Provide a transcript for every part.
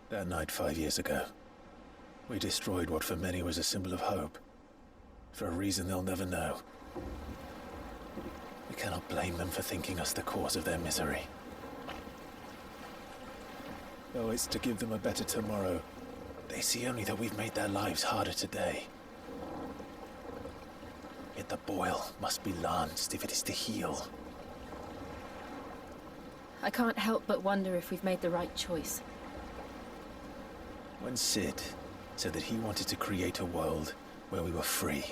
That night 5 years ago, we destroyed what for many was a symbol of hope. For a reason they'll never know. We cannot blame them for thinking us the cause of their misery. Though it's to give them a better tomorrow, they see only that we've made their lives harder today. Yet the boil must be lanced if it is to heal. I can't help but wonder if we've made the right choice. When Sid said that he wanted to create a world where we were free.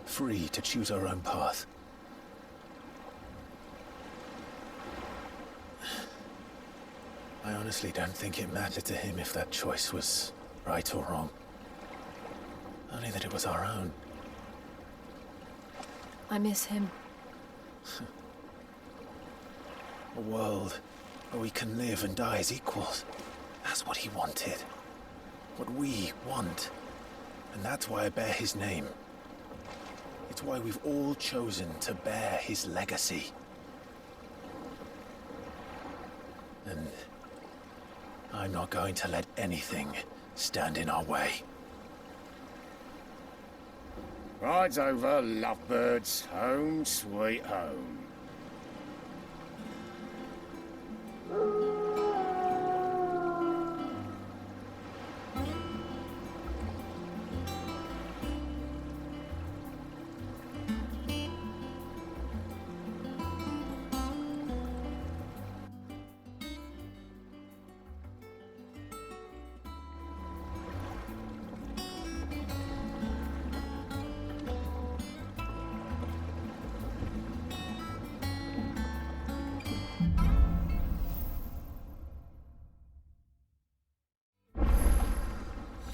Free to choose our own path. I honestly don't think it mattered to him if that choice was right or wrong. Only that it was our own. I miss him. A world where we can live and die as equals. That's what he wanted. What we want. And that's why I bear his name. It's why we've all chosen to bear his legacy. And I'm not going to let anything stand in our way. Rides over, lovebirds, home sweet home.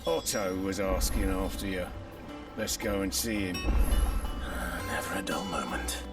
Otto was asking after you. Let's go and see him. Never a dull moment.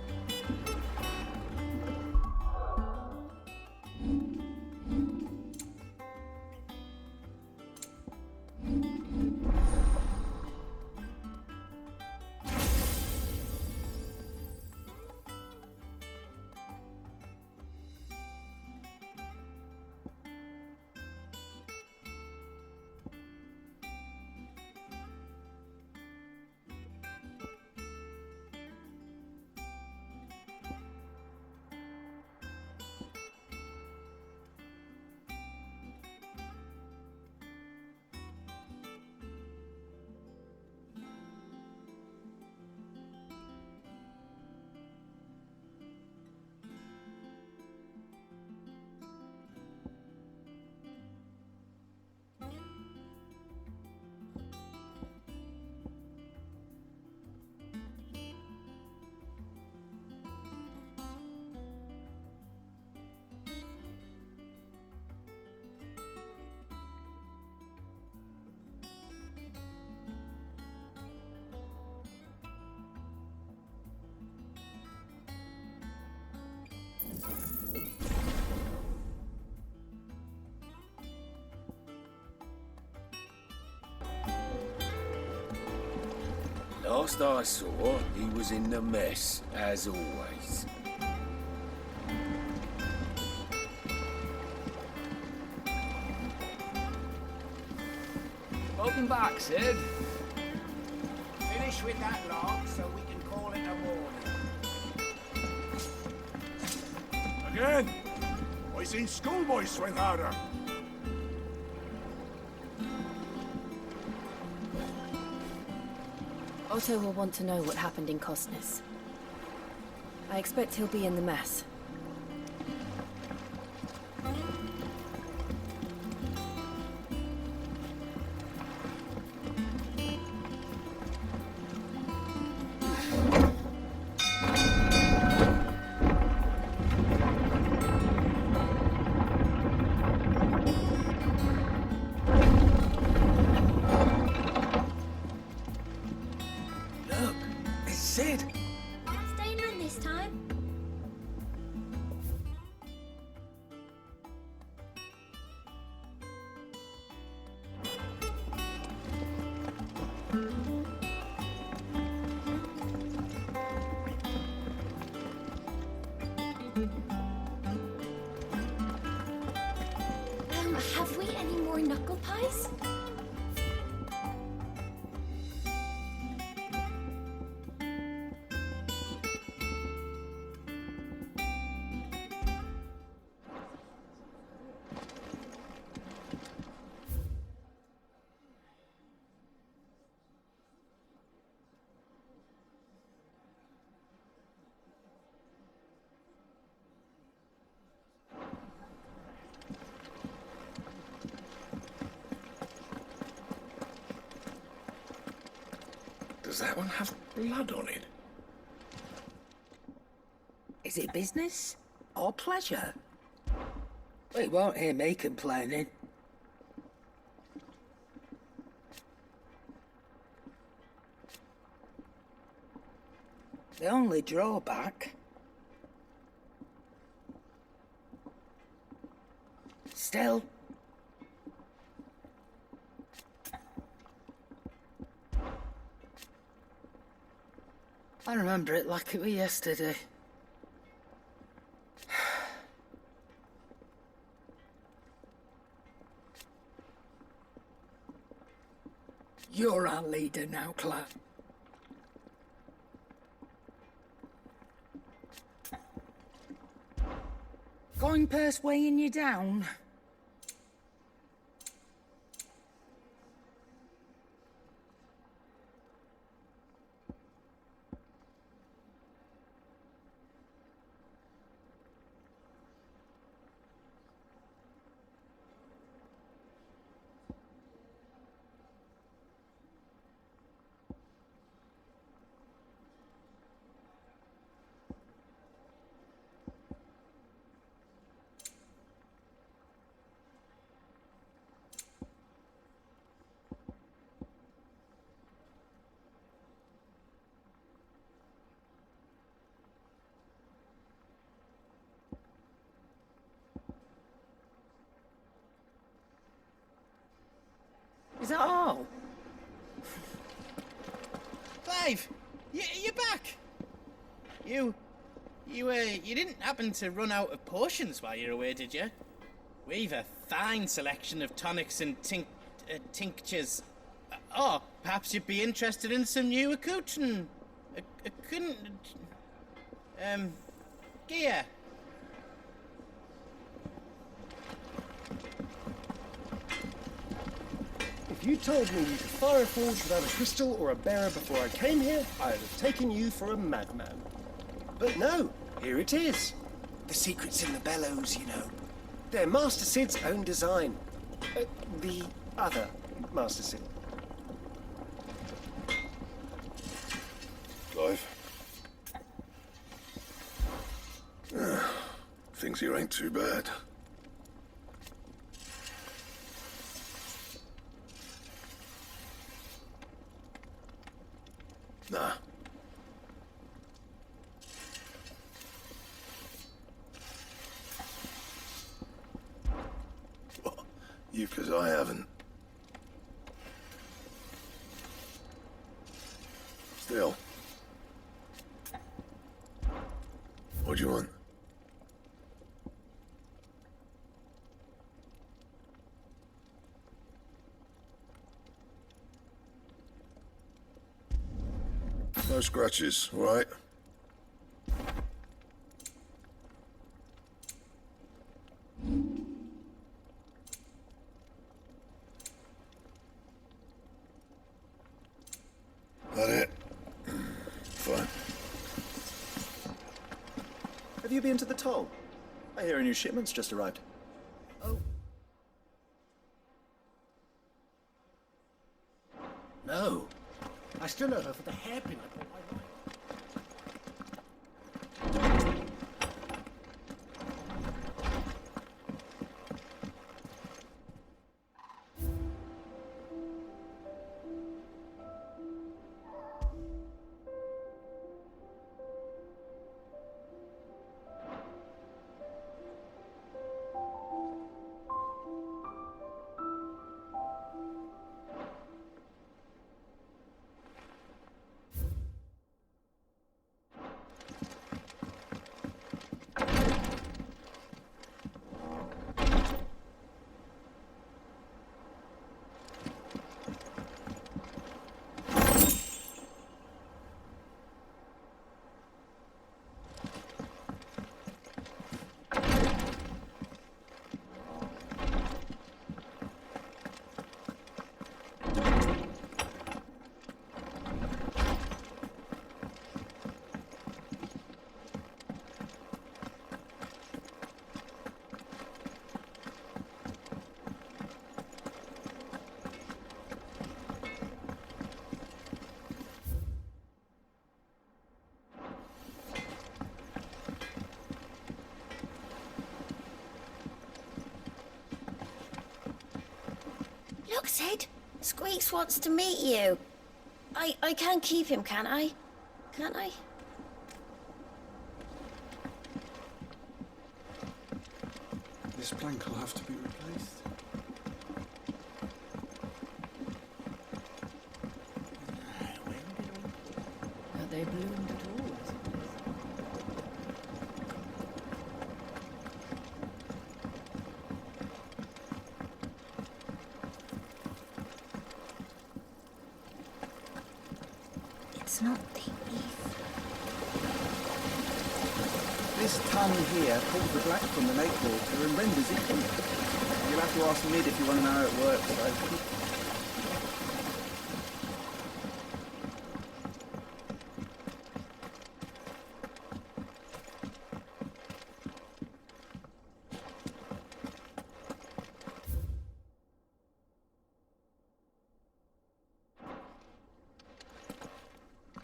Last I saw, he was in the mess, as always. Welcome back, Sid. Finish with that log so we can call it a morning. Again? I seen schoolboys swing harder. Otto will want to know what happened in Cosnes. I expect he'll be in the mess. Have we any more knuckle pies? Does that one have blood on it? Is it business or pleasure? We won't hear me complaining. The only drawback... Still... I remember it like it was yesterday. You're our leader now, Claire. Coin purse weighing you down? Is that all? Clive! You're back! You didn't happen to run out of potions while you're away, did you? We've a fine selection of tonics and tinctures. Oh, perhaps you'd be interested in some new accoutrement. Gear. If you told me you could fire a forge without a crystal or a bearer before I came here, I'd have taken you for a madman. But no, here it is. The secret's in the bellows, you know. They're Master Sid's own design. The other Master Sid. Clive? Things here ain't too bad. Nah. Well, you, 'cause I haven't. Still. What do you want? No scratches, all right? That it? Fine. Have you been to the toll? I hear a new shipment's just arrived. Oh. No. I still owe her for the hairpin I bought my wife. Look, Sid. Squeaks wants to meet you. I can keep him, can I? Can't I? This plank will have to be replaced. Are they bloomed at all? It's not the This tongue here pulls the black from the lake water and renders it clear. You'll have to ask Mid if you want to know how it works, though.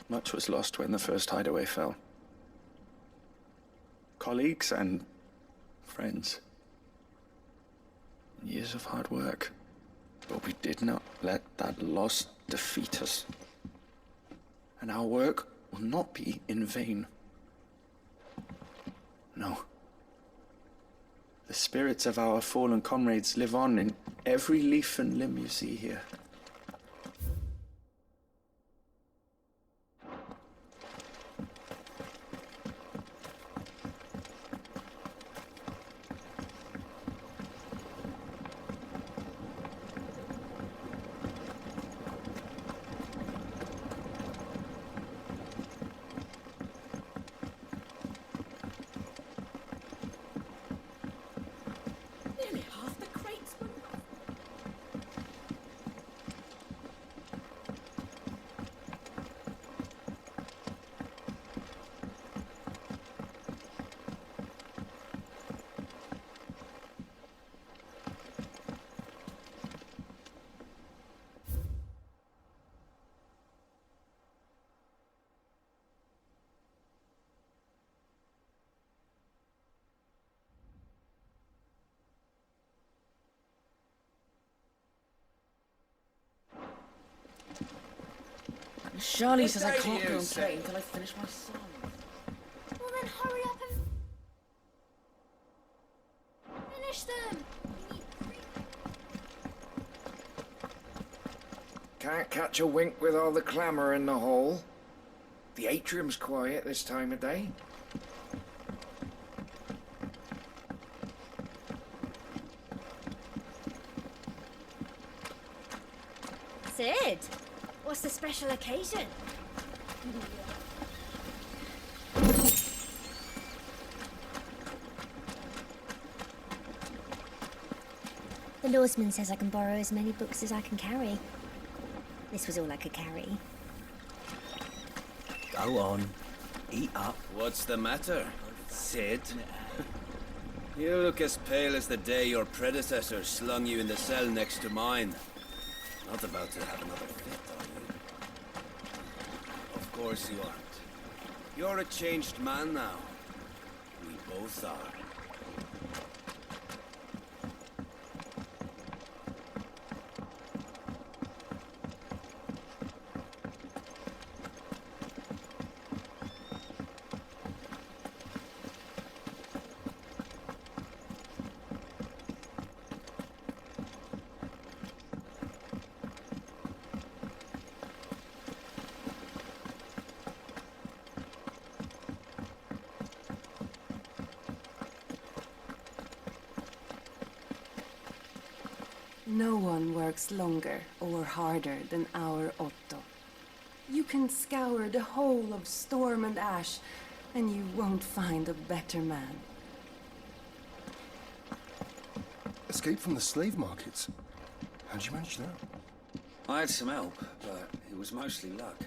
Much was lost when the first hideaway fell. Colleagues and friends. Years of hard work. But we did not let that loss defeat us. And our work will not be in vain. No. The spirits of our fallen comrades live on in every leaf and limb you see here. Charlie says I can't go and play until I finish my song. Well, then hurry up and finish them. Can't catch a wink with all the clamour in the hall. The atrium's quiet this time of day. Sid, what's the special occasion? The lawsman says I can borrow as many books as I can carry. This was all I could carry. Go on. Eat up. What's the matter, Sid? You look as pale as the day your predecessor slung you in the cell next to mine. Not about to have another fit, are you? Of course you aren't. You're a changed man now. We both are. No one works longer or harder than our Otto. You can scour the whole of Storm and Ash, and you won't find a better man. Escape from the slave markets. How'd you manage that? I had some help, but it was mostly luck.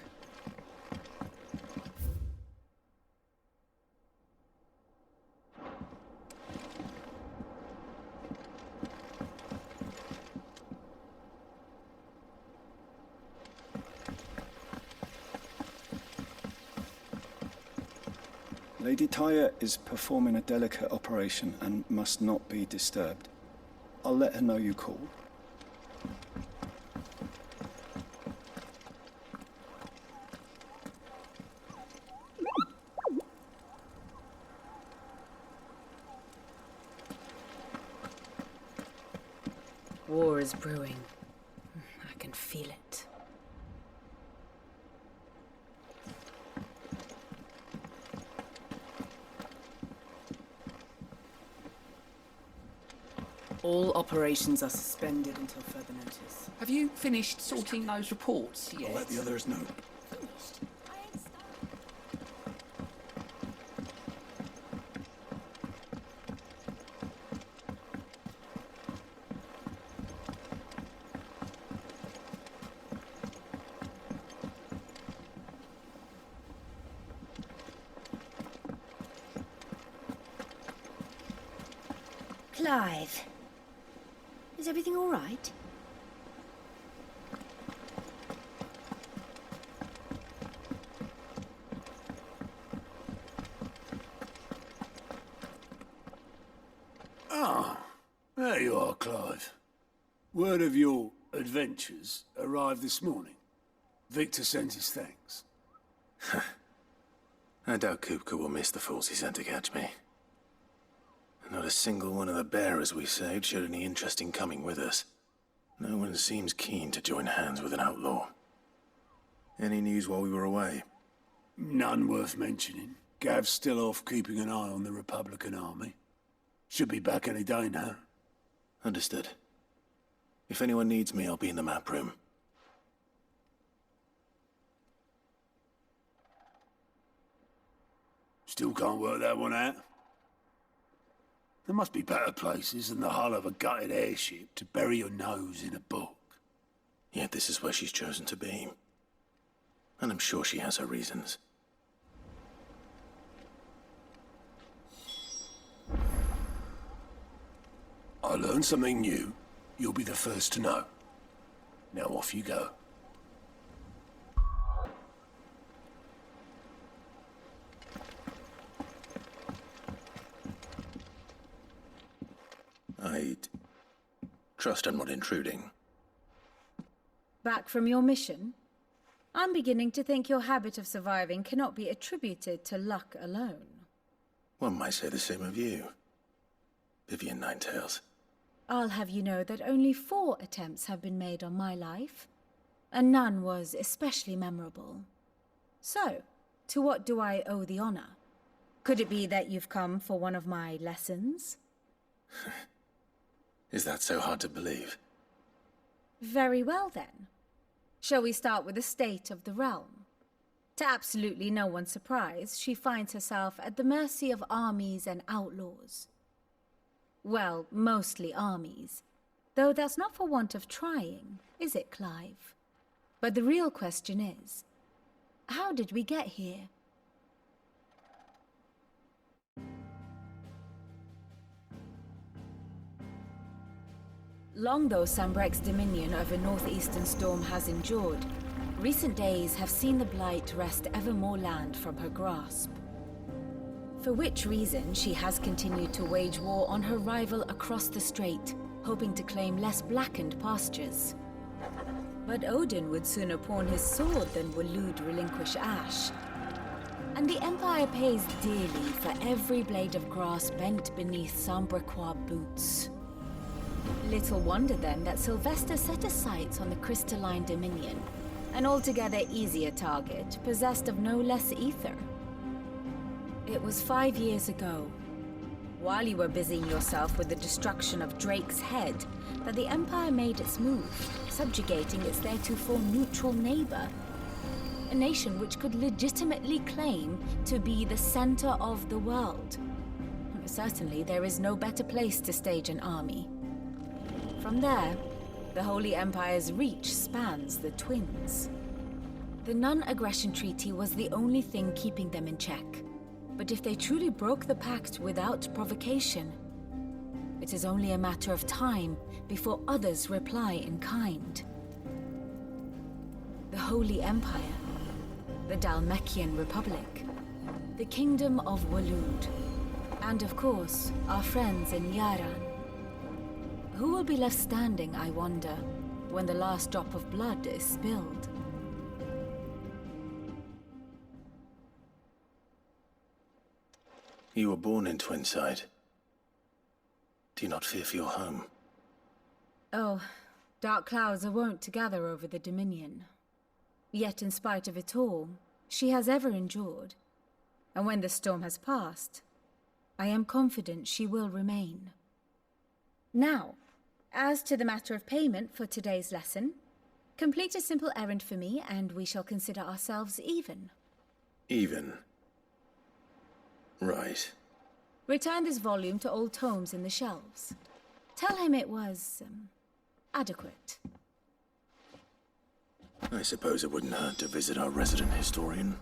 Lady Tyre is performing a delicate operation and must not be disturbed. I'll let her know you called. War is brewing. I can feel it. All operations are suspended until further notice. Have you finished sorting those reports yet? I'll let the others know. Clive, is everything all right? Ah, there you are, Clive. Word of your adventures arrived this morning. Victor sends his thanks. I doubt Kupka will miss the fools he sent to catch me. Not a single one of the bearers we saved showed any interest in coming with us. No one seems keen to join hands with an outlaw. Any news while we were away? None worth mentioning. Gav's still off keeping an eye on the Republican army. Should be back any day now. Understood. If anyone needs me, I'll be in the map room. Still can't work that one out. There must be better places than the hull of a gutted airship to bury your nose in a book. Yet this is where she's chosen to be. And I'm sure she has her reasons. I learned something new. You'll be the first to know. Now off you go. I'd trust I'm not intruding. Back from your mission? I'm beginning to think your habit of surviving cannot be attributed to luck alone. One might say the same of you, Vivian Ninetails. I'll have you know that only 4 attempts have been made on my life, and none was especially memorable. So, to what do I owe the honor? Could it be that you've come for one of my lessons? Is that so hard to believe? Very well then. Shall we start with the state of the realm? To absolutely no one's surprise, she finds herself at the mercy of armies and outlaws. Well, mostly armies. Though that's not for want of trying, is it, Clive? But the real question is, how did we get here? Long though Sambrek's dominion over northeastern storm has endured, recent days have seen the Blight wrest ever more land from her grasp. For which reason she has continued to wage war on her rival across the strait, hoping to claim less blackened pastures. But Odin would sooner pawn his sword than Waloed relinquish Ash. And the Empire pays dearly for every blade of grass bent beneath Sambrequois boots. Little wonder then that Sylvester set his sights on the crystalline dominion, an altogether easier target, possessed of no less ether. It was 5 years ago, while you were busying yourself with the destruction of Drake's head, that the Empire made its move, subjugating its theretofore neutral neighbor. A nation which could legitimately claim to be the center of the world. Certainly, there is no better place to stage an army. From there, the Holy Empire's reach spans the Twins. The non-aggression treaty was the only thing keeping them in check. But if they truly broke the pact without provocation, it is only a matter of time before others reply in kind. The Holy Empire, the Dhalmekian Republic, the Kingdom of Waloed, and of course, our friends in Yaran. Who will be left standing, I wonder, when the last drop of blood is spilled? You were born in Twinside. Do you not fear for your home? Oh, dark clouds are wont to gather over the Dominion. Yet in spite of it all, she has ever endured. And when the storm has passed, I am confident she will remain. Now, as to the matter of payment for today's lesson, complete a simple errand for me and we shall consider ourselves even. Even? Right. Return this volume to old tomes in the shelves. Tell him it was, adequate. I suppose it wouldn't hurt to visit our resident historian.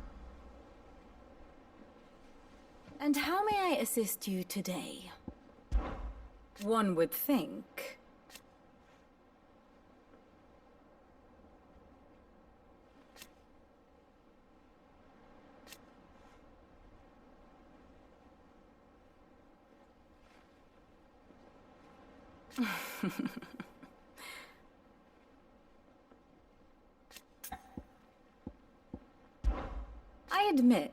And how may I assist you today? One would think. I admit.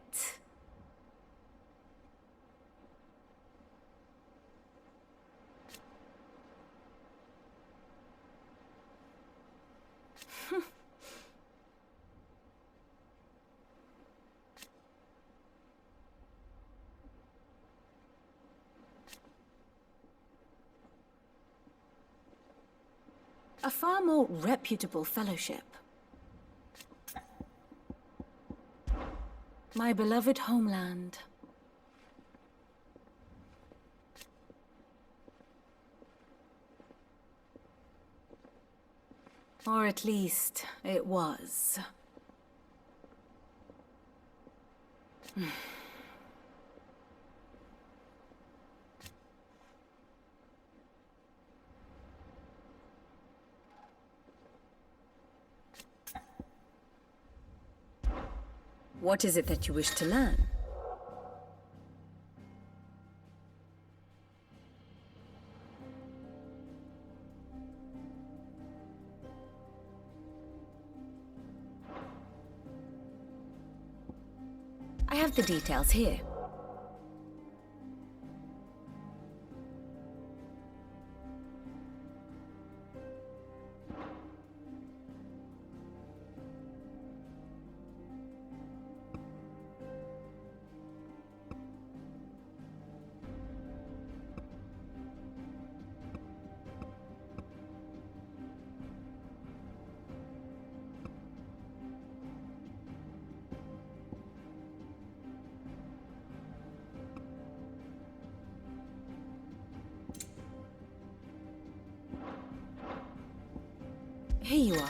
A far more reputable fellowship. My beloved homeland. Or at least, it was. What is it that you wish to learn? I have the details here. Here you are.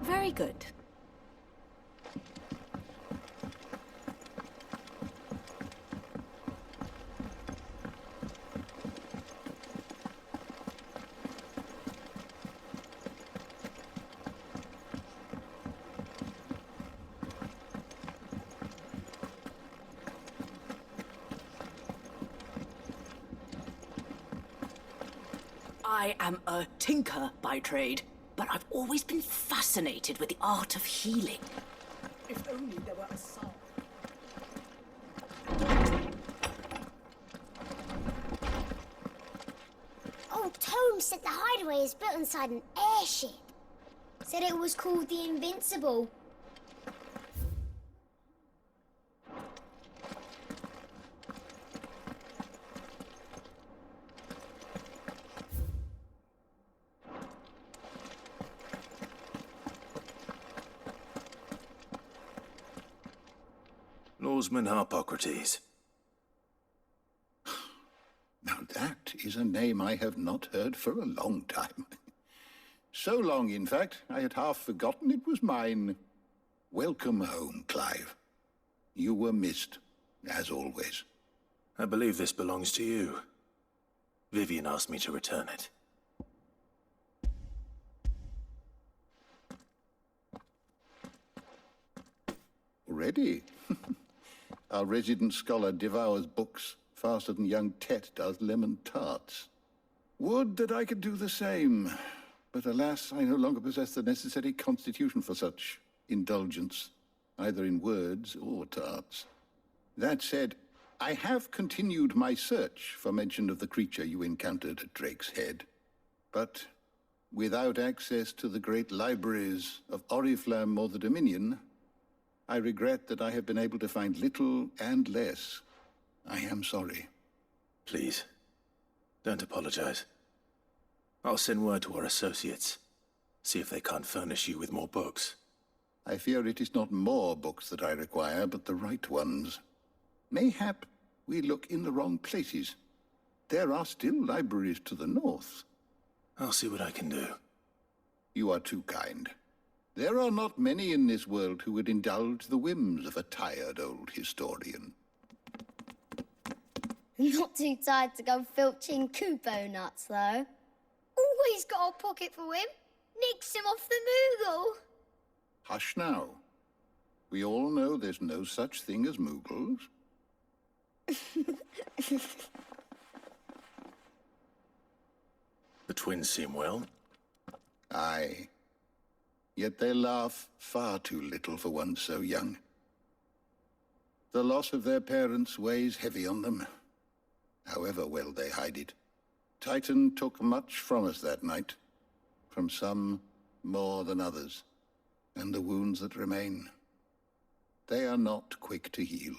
Very good. I am a tinker by trade, but I've always been fascinated with the art of healing. If only there were a song. Old Tome said the hideaway is built inside an airship. Said it was called the Invincible. Lawsman Harpocrates. Now that is a name I have not heard for a long time. So long, in fact, I had half forgotten it was mine. Welcome home, Clive. You were missed, as always. I believe this belongs to you. Vivian asked me to return it. Already? Our resident scholar devours books faster than young Tet does lemon tarts. Would that I could do the same. But alas, I no longer possess the necessary constitution for such indulgence, either in words or tarts. That said, I have continued my search for mention of the creature you encountered at Drake's Head. But without access to the great libraries of Oriflamme or the Dominion, I regret that I have been able to find little and less. I am sorry. Please, don't apologize. I'll send word to our associates. See if they can't furnish you with more books. I fear it is not more books that I require, but the right ones. Mayhap we look in the wrong places. There are still libraries to the north. I'll see what I can do. You are too kind. There are not many in this world who would indulge the whims of a tired old historian. Not too tired to go filching Kupo nuts, though. Always got a pocket for him. Nicks him off the Moogle. Hush now. We all know there's no such thing as Moogles. The twins seem well. Aye. Yet they laugh far too little for one so young. The loss of their parents weighs heavy on them, however well they hide it. Titan took much from us that night, from some more than others, and the wounds that remain, they are not quick to heal.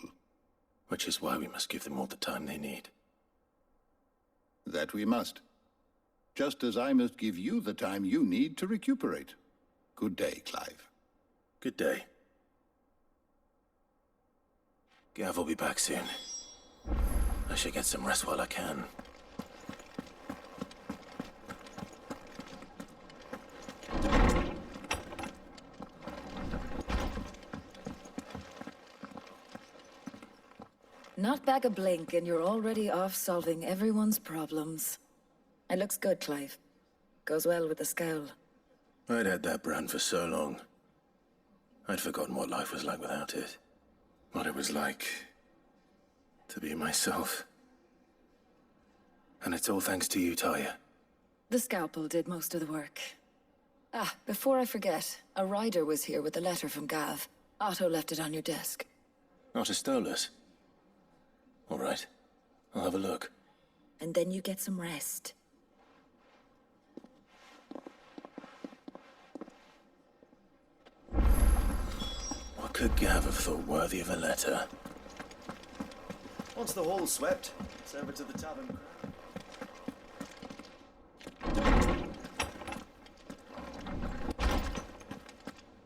Which is why we must give them all the time they need. That we must. Just as I must give you the time you need to recuperate. Good day, Clive. Good day. Gav will be back soon. I should get some rest while I can. Not back a blink and you're already off solving everyone's problems. It looks good, Clive. Goes well with the scowl. I'd had that brand for so long. I'd forgotten what life was like without it. What it was like to be myself. And it's all thanks to you, Talia. The scalpel did most of the work. Ah, before I forget, a rider was here with a letter from Gav. Otto left it on your desk. Otto stole us? All right. I'll have a look. And then you get some rest. What could Gav have thought worthy of a letter? Once the hall's swept, it's over to the tavern.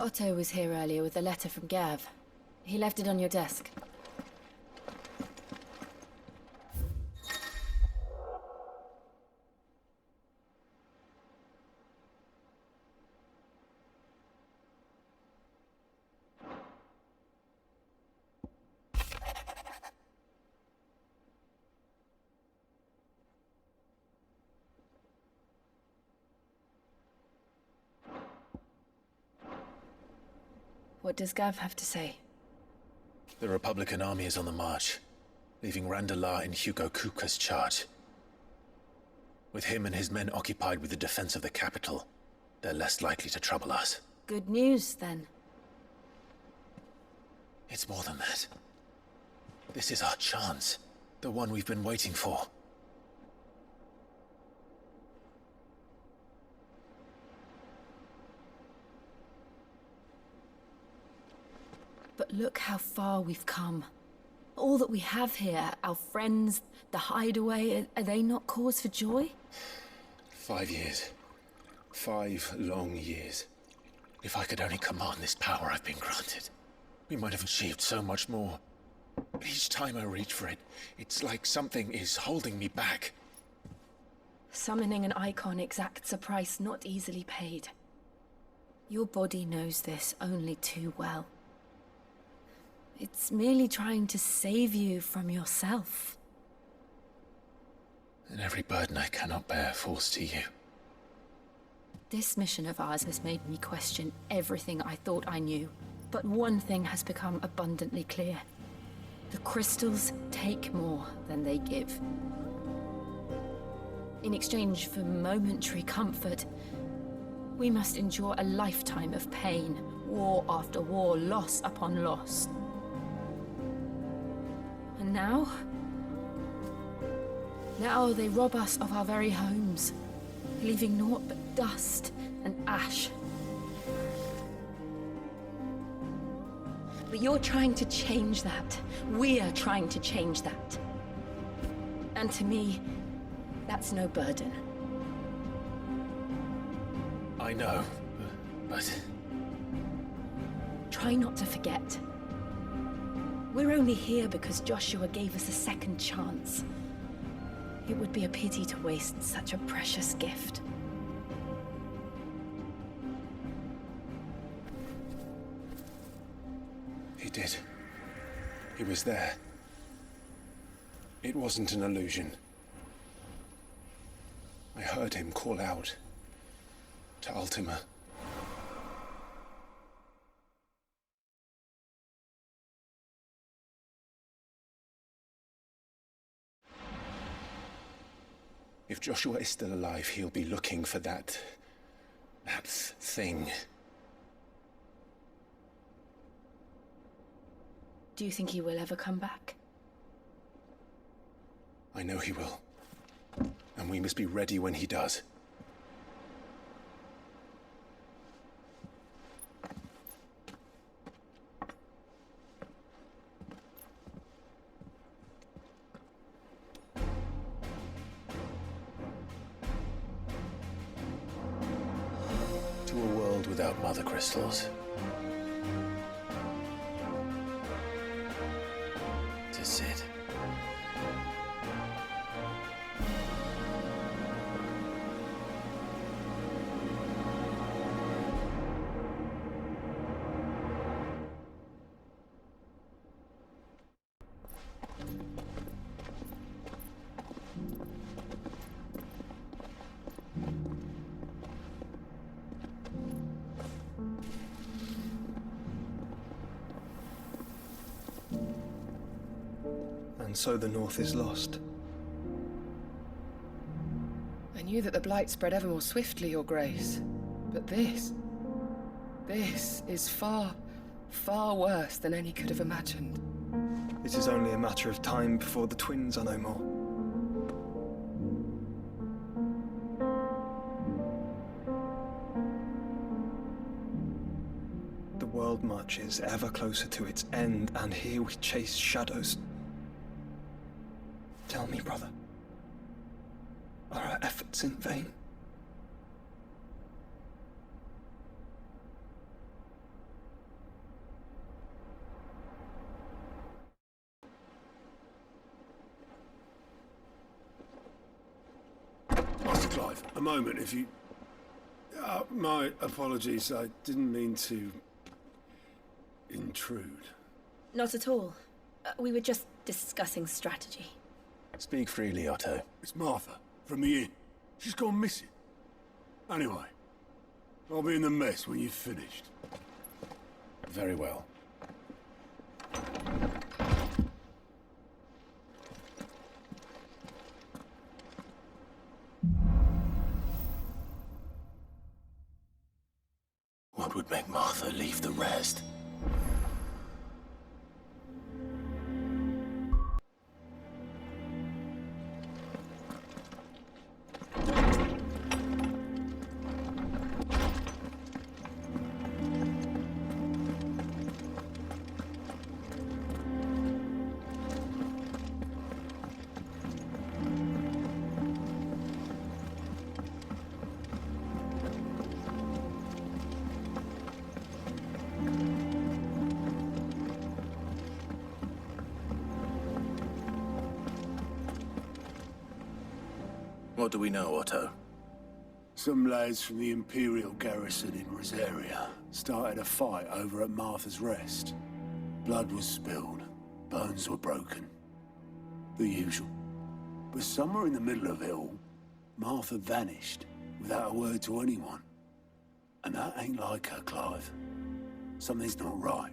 Otto was here earlier with a letter from Gav. He left it on your desk. What does Gav have to say? The Republican army is on the march, leaving Randalar in Hugo Kuka's charge. With him and his men occupied with the defense of the capital, they're less likely to trouble us. Good news, then. It's more than that. This is our chance, the one we've been waiting for. But look how far we've come. All that we have here, our friends, the hideaway, are they not cause for joy? 5 years. 5 long years. If I could only command this power I've been granted, we might have achieved so much more. But each time I reach for it, it's like something is holding me back. Summoning an icon exacts a price not easily paid. Your body knows this only too well. It's merely trying to save you from yourself. And every burden I cannot bear falls to you. This mission of ours has made me question everything I thought I knew. But one thing has become abundantly clear. The crystals take more than they give. In exchange for momentary comfort, we must endure a lifetime of pain, war after war, loss upon loss. And now they rob us of our very homes, leaving naught but dust and ash. But you're trying to change that. We're trying to change that. And to me, that's no burden. I know, but... Try not to forget. We're only here because Joshua gave us a second chance. It would be a pity to waste such a precious gift. He did. He was there. It wasn't an illusion. I heard him call out to Ultima. If Joshua is still alive, he'll be looking for that thing. Do you think he will ever come back? I know he will. And we must be ready when he does. To a world without mother crystals. To Sid. And so the North is lost. I knew that the Blight spread ever more swiftly, Your Grace. But this is far, far worse than any could have imagined. It is only a matter of time before the twins are no more. The world marches ever closer to its end, and here we chase shadows. Tell me, brother, are our efforts in vain? Master Clive, a moment, if you... my apologies, I didn't mean to... intrude. Not at all. We were just discussing strategy. Speak freely, Otto. It's Martha, from the inn. She's gone missing. Anyway, I'll be in the mess when you've finished. Very well. What would make Martha leave the rest? What do we know, Otto? Some lads from the Imperial garrison in Rosaria started a fight over at Martha's Rest. Blood was spilled. Bones were broken. The usual. But somewhere in the middle of it all, Martha vanished without a word to anyone. And that ain't like her, Clive. Something's not right.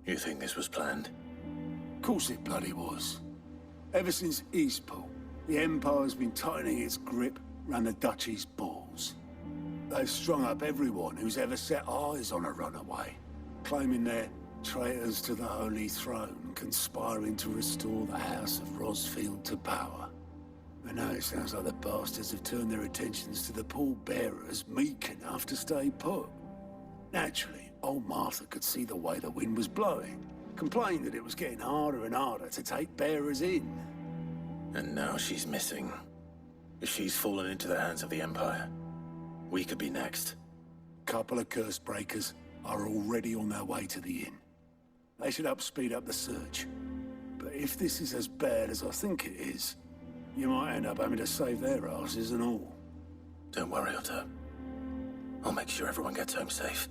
You think this was planned? Of course it bloody was. Ever since Eastpool, the Empire's been tightening its grip round the Duchy's balls. They've strung up everyone who's ever set eyes on a runaway, claiming they're traitors to the Holy Throne, conspiring to restore the House of Rosfield to power. And now it sounds like the bastards have turned their attentions to the pallbearers meek enough to stay put. Naturally, old Martha could see the way the wind was blowing, complained that it was getting harder and harder to take bearers in. And now she's missing. If she's fallen into the hands of the Empire, we could be next. Couple of Cursebreakers are already on their way to the inn. They should speed up the search. But if this is as bad as I think it is, you might end up having to save their asses and all. Don't worry, Otto. I'll make sure everyone gets home safe.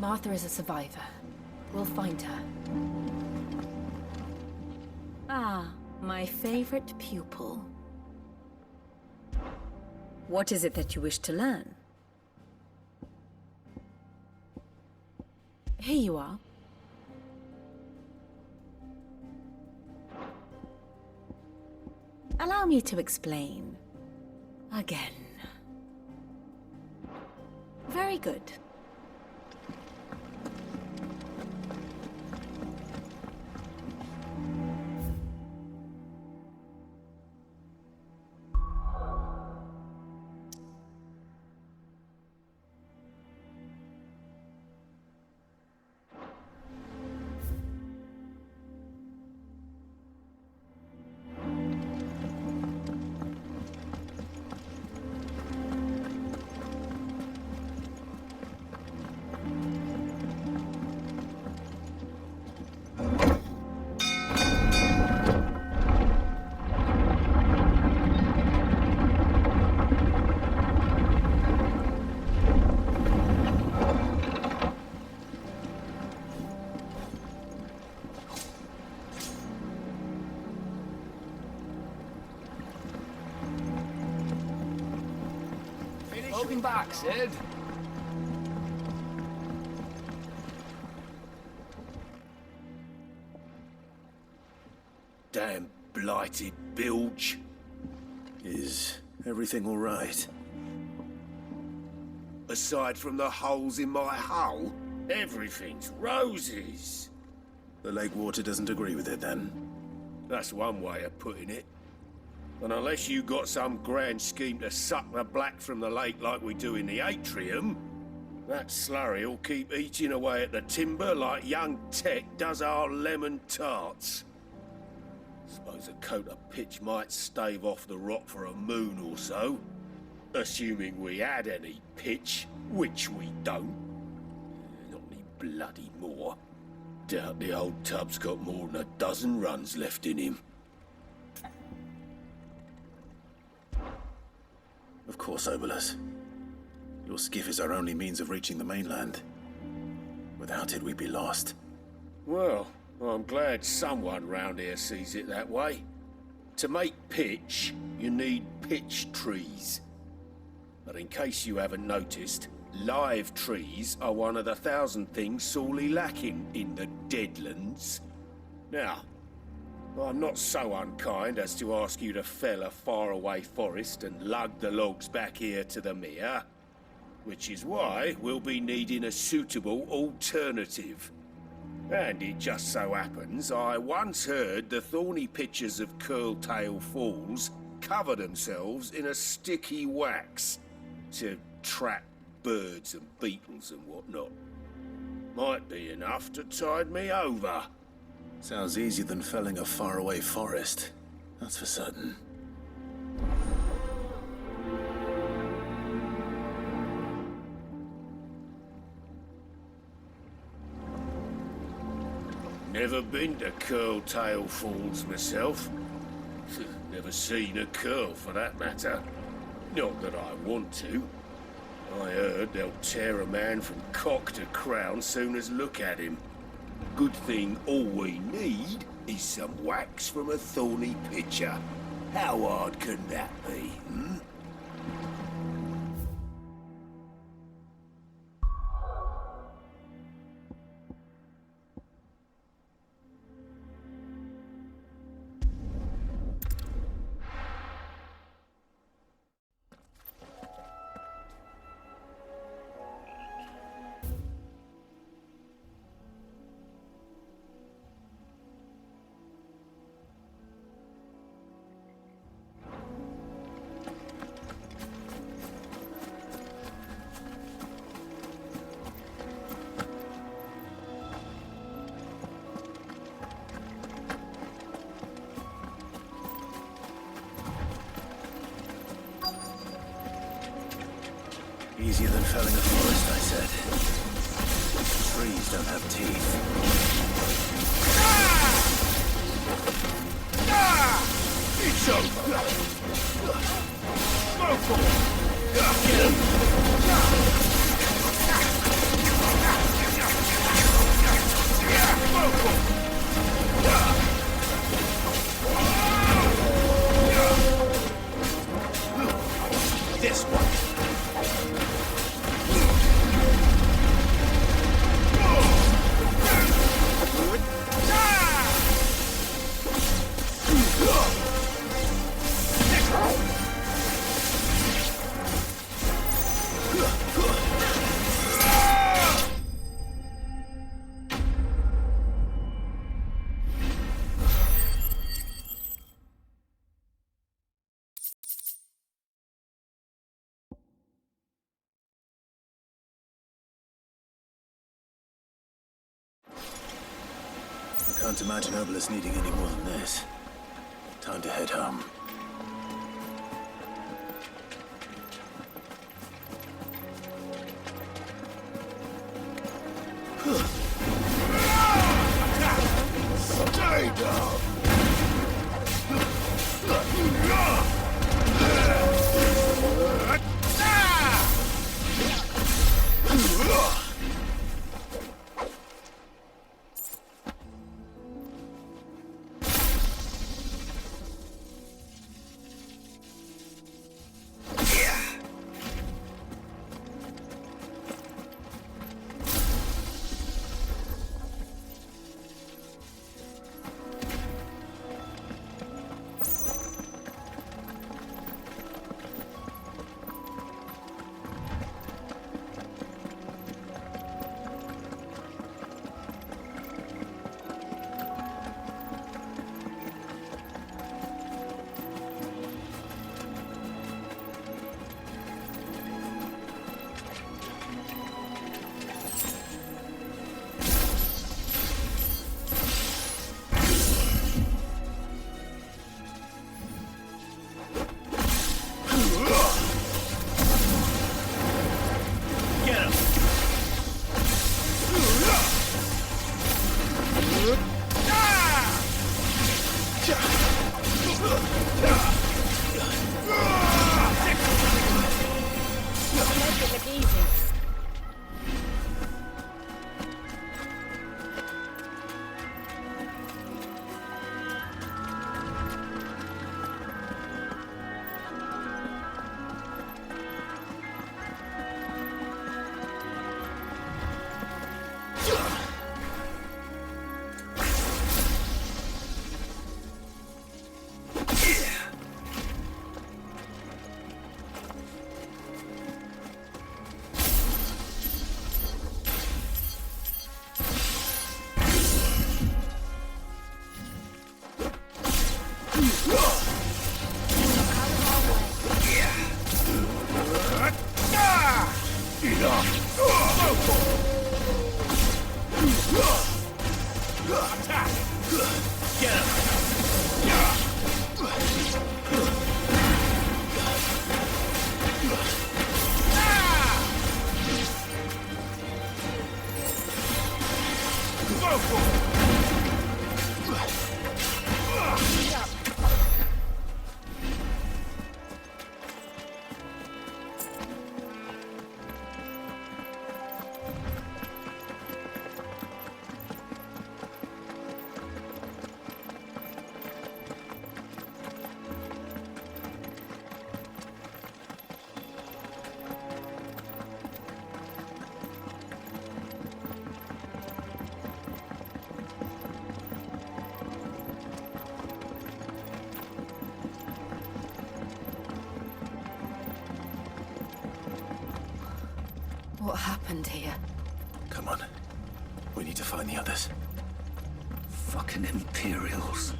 Martha is a survivor. We'll find her. Ah, my favorite pupil. What is it that you wish to learn? Here you are. Allow me to explain. Again. Very good. Welcome back, Sid. Damn blighted bilge. Is everything all right? Aside from the holes in my hull, everything's roses. The lake water doesn't agree with it, then? That's one way of putting it. And unless you got some grand scheme to suck the black from the lake like we do in the atrium, that slurry'll keep eating away at the timber like young Tech does our lemon tarts. Suppose a coat of pitch might stave off the rot for a moon or so, assuming we had any pitch, which we don't. Not any bloody more. Doubt the old tub's got more than a dozen runs left in him. Of course, Obolus. Your skiff is our only means of reaching the mainland. Without it, we'd be lost. Well, I'm glad someone round here sees it that way. To make pitch, you need pitch trees. But in case you haven't noticed, live trees are one of the 1,000 things sorely lacking in the Deadlands. Now, I'm not so unkind as to ask you to fell a faraway forest and lug the logs back here to the mere, which is why we'll be needing a suitable alternative. And it just so happens I once heard the thorny pitchers of Curltail Falls cover themselves in a sticky wax to trap birds and beetles and whatnot. Might be enough to tide me over. Sounds easier than felling a faraway forest. That's for certain. Never been to Curltail Falls myself. Never seen a curl, for that matter. Not that I want to. I heard they'll tear a man from cock to crown soon as look at him. Good thing all we need is some wax from a thorny pitcher. How hard can that be, hmm? Easier than felling a forest, I said. Trees don't have teeth. It's over! Go for it! Get him! Go for it! This one! I can't imagine Obelisk needing any more than this. Time to head home. Stay down! What happened here? Come on. We need to find the others. Fucking Imperials.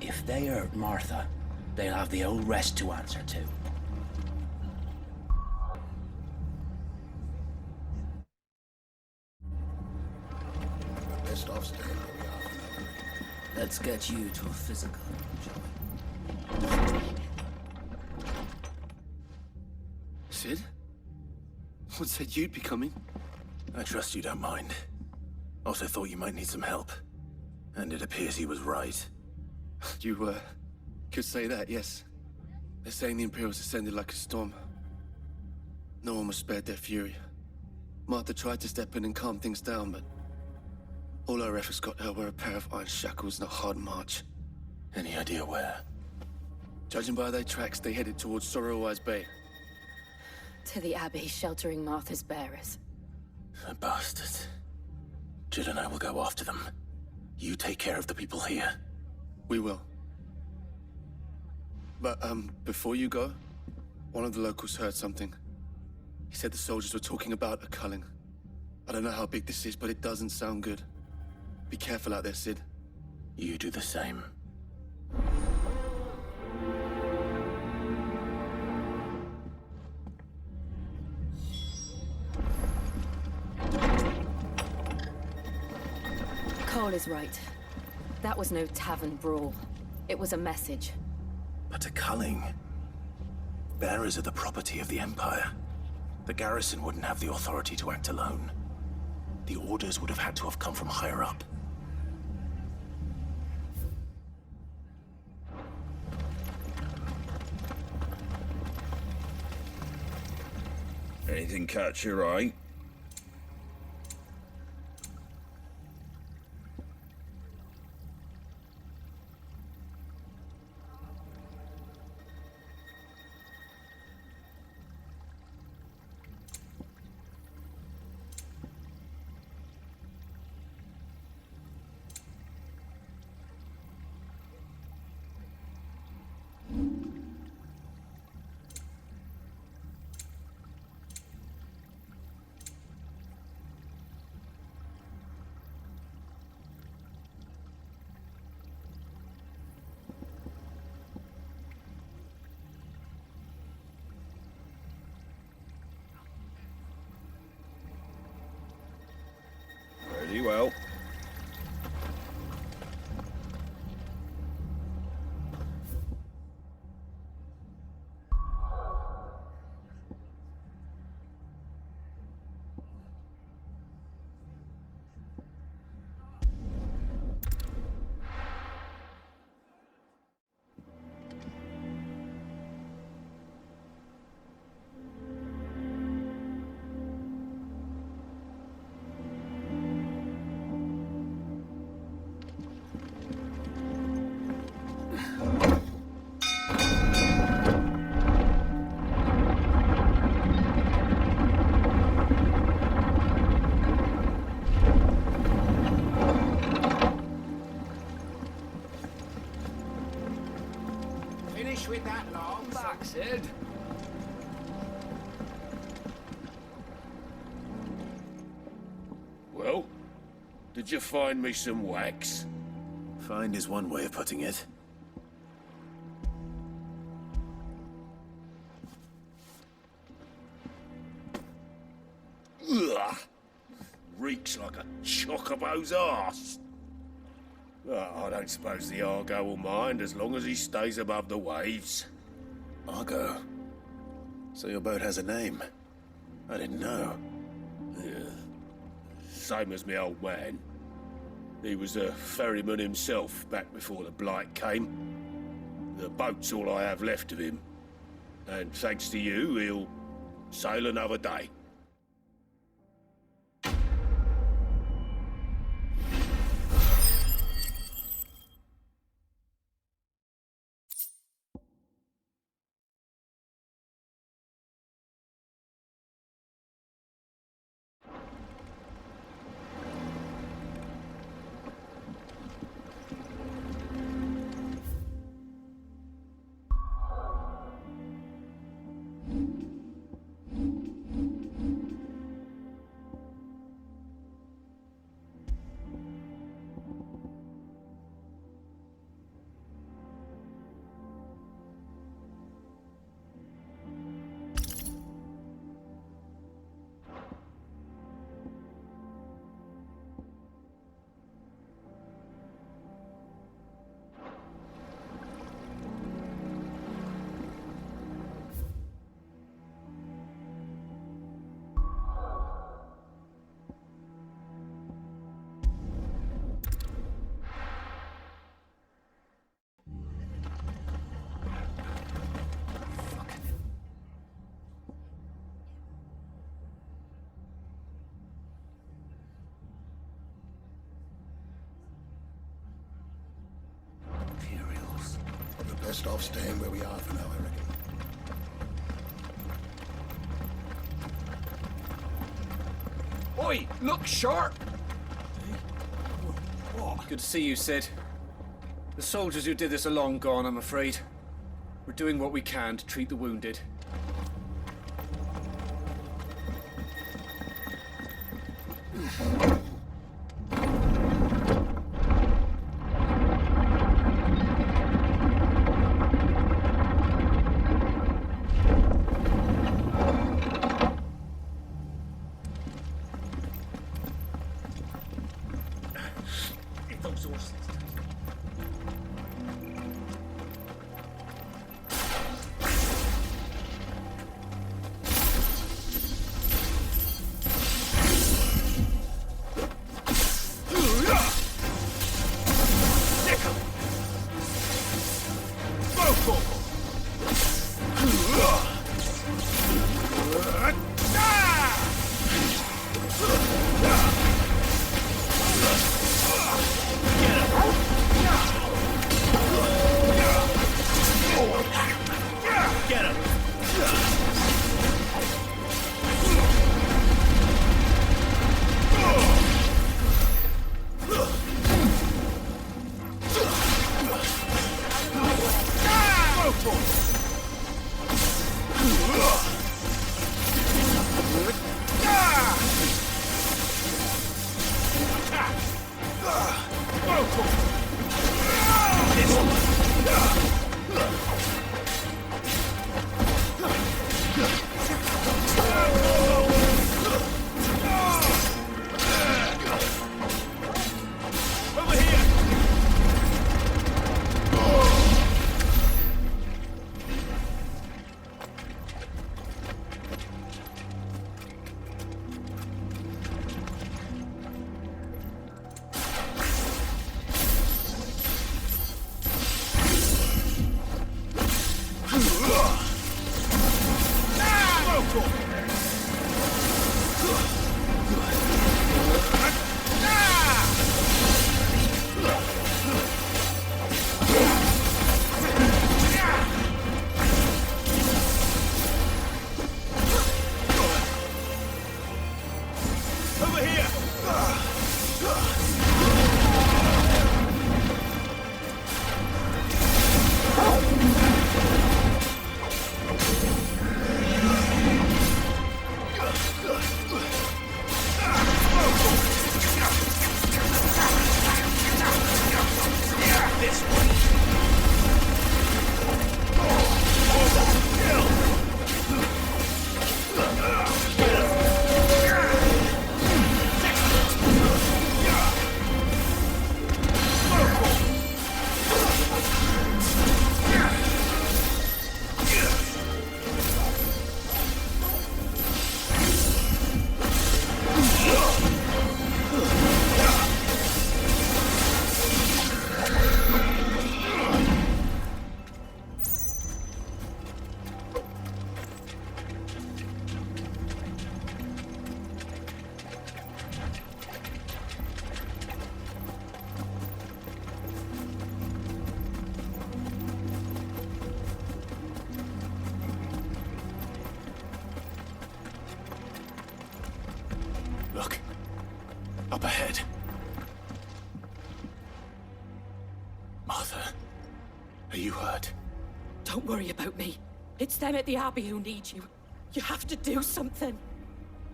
If they hurt Martha, they'll have the whole rest to answer to. Best off staying where we are for now. Let's get you to a physical, shall we? Sid? What said you'd be coming? I trust you don't mind. Also thought you might need some help. And it appears he was right. You, could say that, yes. They're saying the Imperials ascended like a storm. No one was spared their fury. Martha tried to step in and calm things down, but all our efforts got her were a pair of iron shackles and a hard march. Any idea where? Judging by their tracks, they headed towards Sorrowwise Bay. To the Abbey, sheltering Martha's bearers. The bastards. Jill and I will go after them. You take care of the people here. We will. But, before you go, one of the locals heard something. He said the soldiers were talking about a culling. I don't know how big this is, but it doesn't sound good. Be careful out there, Sid. You do the same. Cole is right. That was no tavern brawl. It was a message. But a culling? Bearers are the property of the Empire. The garrison wouldn't have the authority to act alone. The orders would have had to have come from higher up. Anything catch your eye? Very well. Finish with that long back, Sid. Well, did you find me some wax? Find is one way of putting it. Ugh! Reeks like a chocobo's arse. I don't suppose the Argo will mind as long as he stays above the waves. Argo? So your boat has a name? I didn't know. Yeah. Same as me old man. He was a ferryman himself back before the Blight came. The boat's all I have left of him. And thanks to you, he'll sail another day. best off staying where we are for now, I reckon. Oi, look sharp! Good to see you, Sid. The soldiers who did this are long gone, I'm afraid. We're doing what we can to treat the wounded. Up ahead. Martha, are you hurt? Don't worry about me. It's them at the Abbey who need you. You have to do something.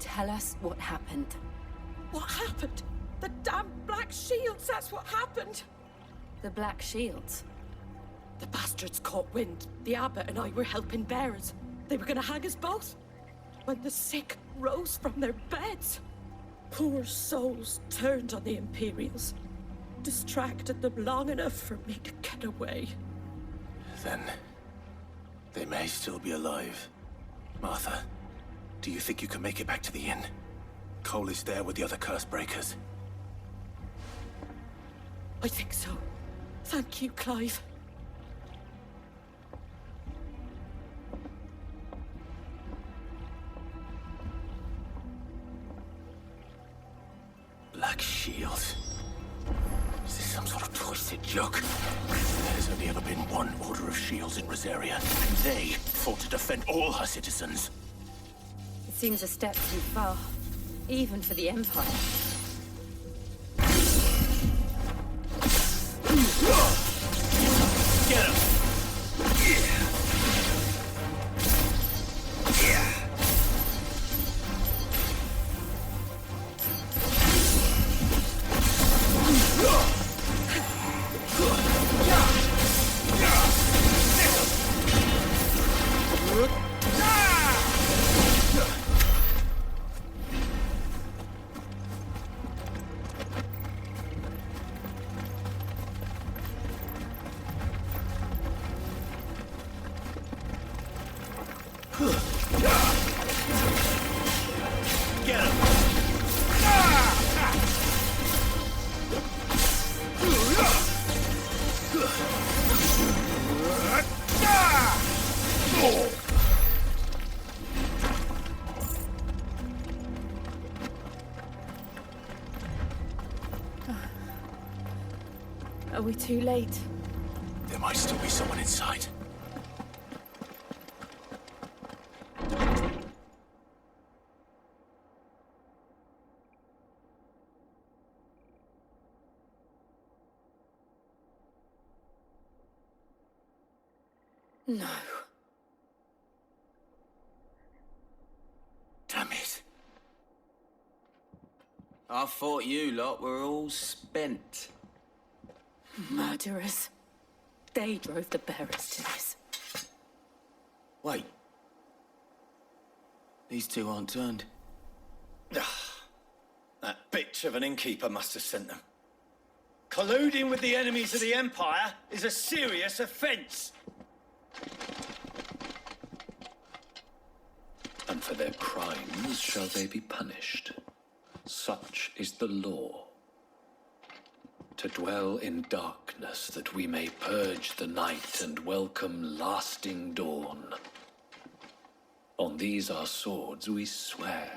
Tell us what happened. What happened? The damn Black Shields, that's what happened. The Black Shields? The bastards caught wind. The abbot and I were helping bearers. They were gonna hang us both. When the sick rose from their beds, poor souls turned on the Imperials. Distracted them long enough for me to get away. Then they may still be alive. Martha, do you think you can make it back to the inn? Cole is there with the other Cursebreakers. I think so. Thank you, Clive. Black Shield. Is this some sort of twisted joke? There's only ever been one Order of Shields in Rosaria, and they fought to defend all her citizens. It seems a step too far, even for the Empire. Get him! Are we too late? There might still be someone inside. No. Damn it. I thought you lot were all spent. Murderers. They drove the bearers to this. Wait. These two aren't turned. That bitch of an innkeeper must have sent them. Colluding with the enemies of the Empire is a serious offence. And for their crimes shall they be punished. Such is the law. To dwell in darkness that we may purge the night and welcome lasting dawn. On these our swords we swear.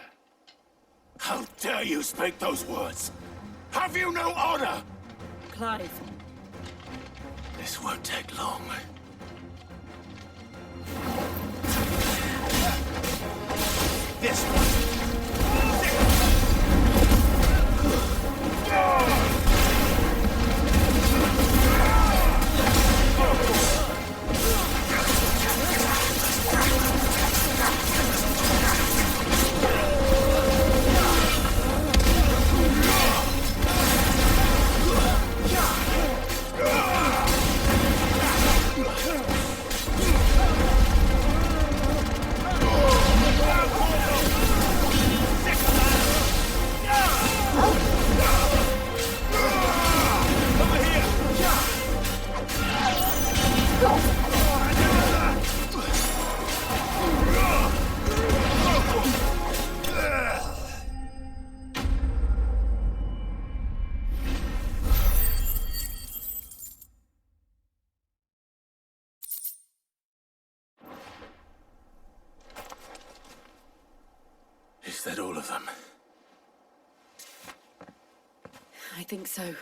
How dare you speak those words? Have you no honor? Clive. This won't take long. This one. Is that all of them? I think so.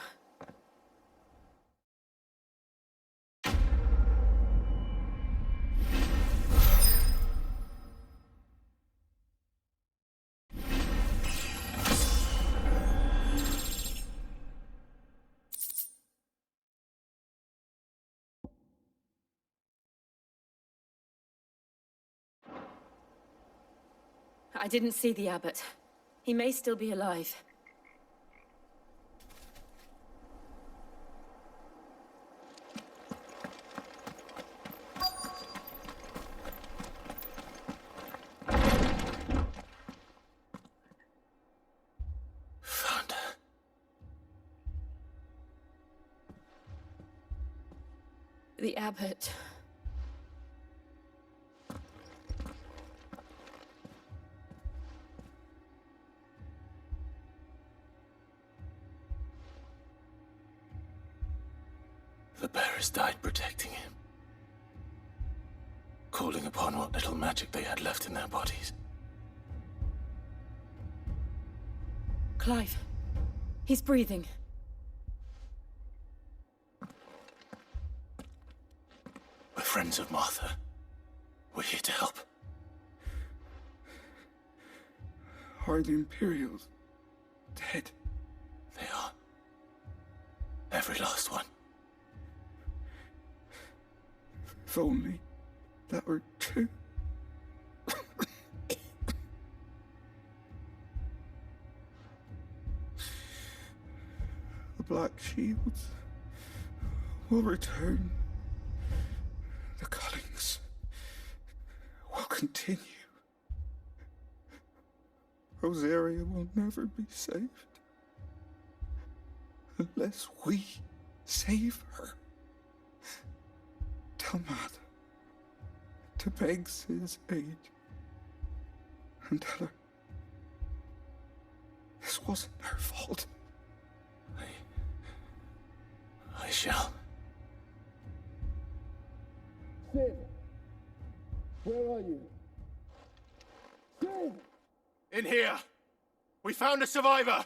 I didn't see the abbot. He may still be alive. Found her. The abbot. The bearers died protecting him. Calling upon what little magic they had left in their bodies. Clive. He's breathing. friends of Martha. We're here to help. Are the Imperials dead? They are. Every last one. If only that were true. The Black Shields will return. The cullings will continue. Rosaria will never be saved unless we save her. Tell Mother to beg Cid's aid and tell her this wasn't her fault. I shall. Cid! Where are you? Cid! In here! We found a survivor!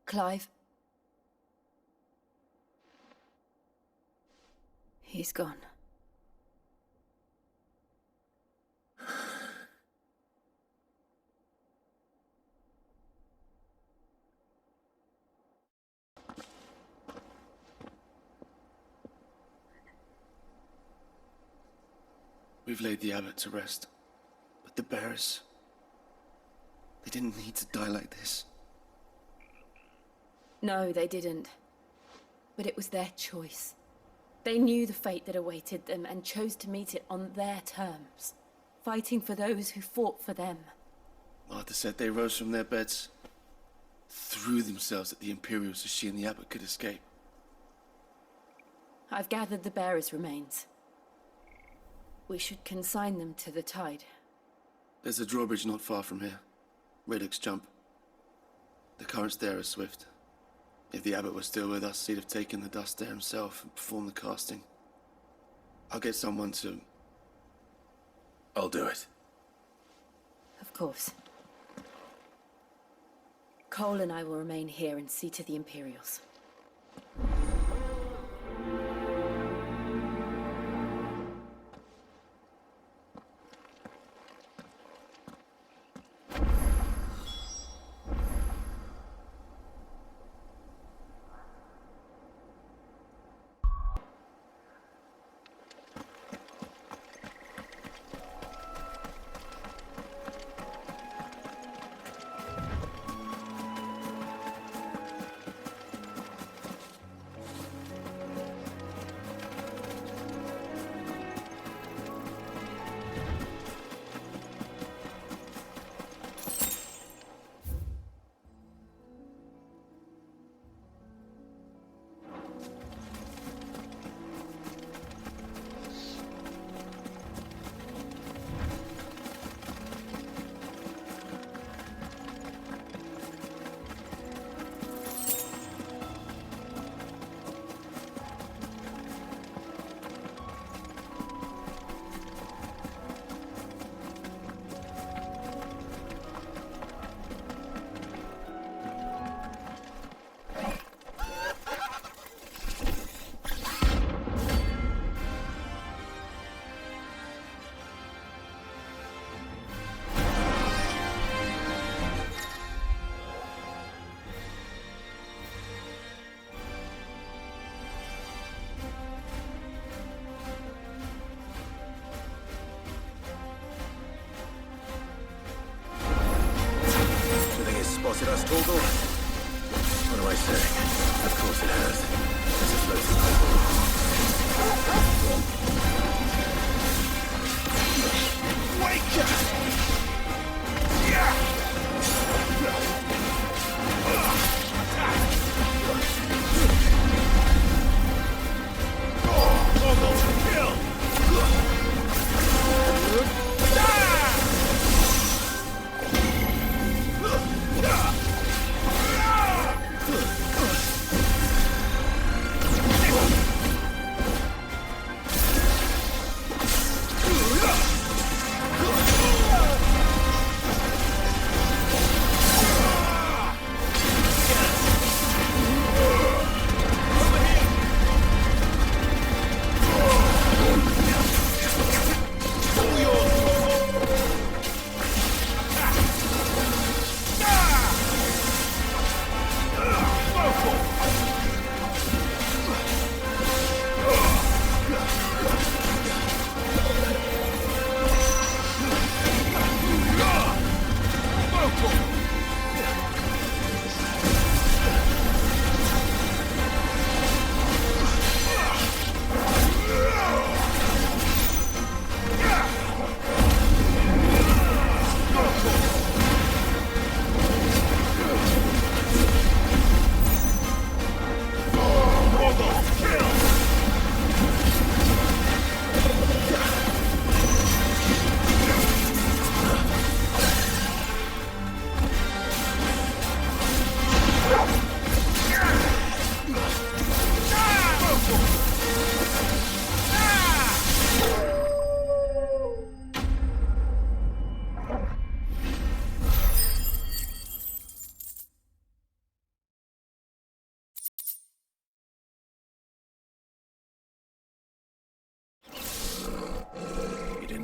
Clive. He's gone. We've laid the abbot to rest. But the bearers... they didn't need to die like this. No, they didn't. But it was their choice. They knew the fate that awaited them and chose to meet it on their terms, fighting for those who fought for them. Martha said they rose from their beds, threw themselves at the Imperials so she and the abbot could escape. I've gathered the bearers' remains. We should consign them to the tide. There's a drawbridge not far from here. Radix Jump. The currents there are swift. If the abbot was still with us, he'd have taken the dust there himself and performed the casting. I'll get someone to... I'll do it. Of course. Cole and I will remain here and see to the Imperials. Spotted us, Torgal? What do I say? Of course it has. It's a floating rifle. Wake up!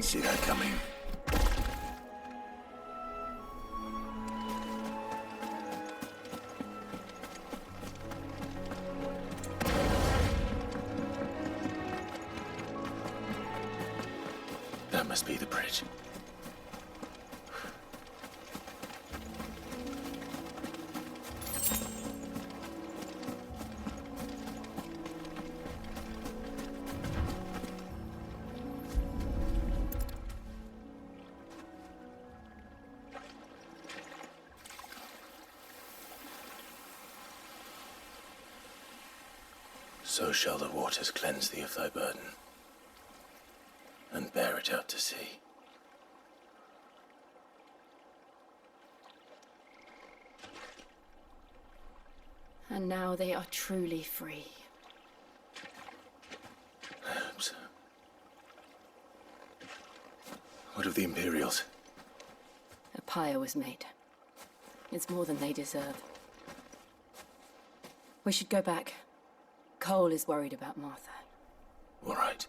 Didn't see that coming. That must be the bridge. So shall the waters cleanse thee of thy burden, and bear it out to sea. And now they are truly free. I hope so. What of the Imperials? A pyre was made. It's more than they deserve. We should go back. Cole is worried about Martha. All right.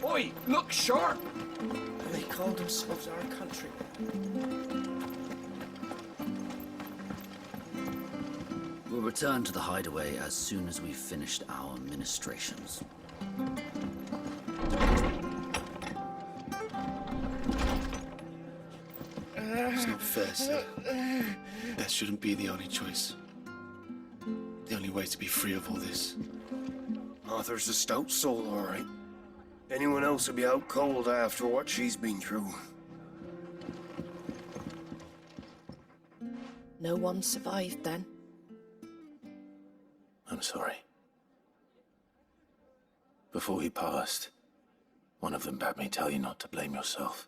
Oi, look sharp! They call themselves our country. We'll return to the hideaway as soon as we've finished our ministrations. It's not fair, sir. That shouldn't be the only choice. The only way to be free of all this. Martha's a stout soul, all right. Anyone else would be out cold after what she's been through. No one survived then? I'm sorry. Before he passed, one of them bade me tell you not to blame yourself.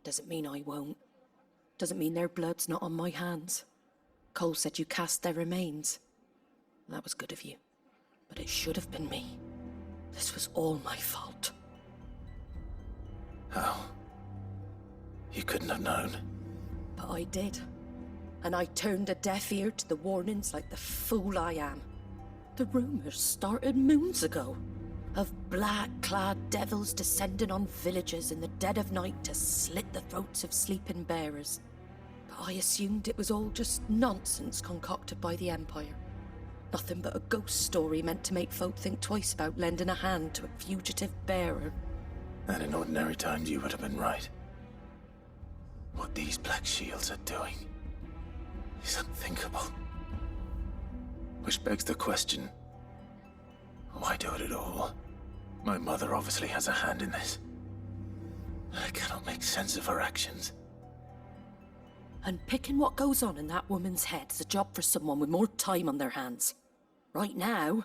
Doesn't mean I won't. Doesn't mean their blood's not on my hands. Cole said you cast their remains. That was good of you. But it should have been me. This was all my fault. How? You couldn't have known. But I did. And I turned a deaf ear to the warnings like the fool I am. The rumors started moons ago. Of black-clad devils descending on villages in the dead of night to slit the throats of sleeping bearers. But I assumed it was all just nonsense concocted by the Empire. Nothing but a ghost story meant to make folk think twice about lending a hand to a fugitive bearer. And in ordinary times you would have been right. What these Black Shields are doing is unthinkable. Which begs the question, why do it at all? My mother obviously has a hand in this. I cannot make sense of her actions. And picking what goes on in that woman's head is a job for someone with more time on their hands. Right now,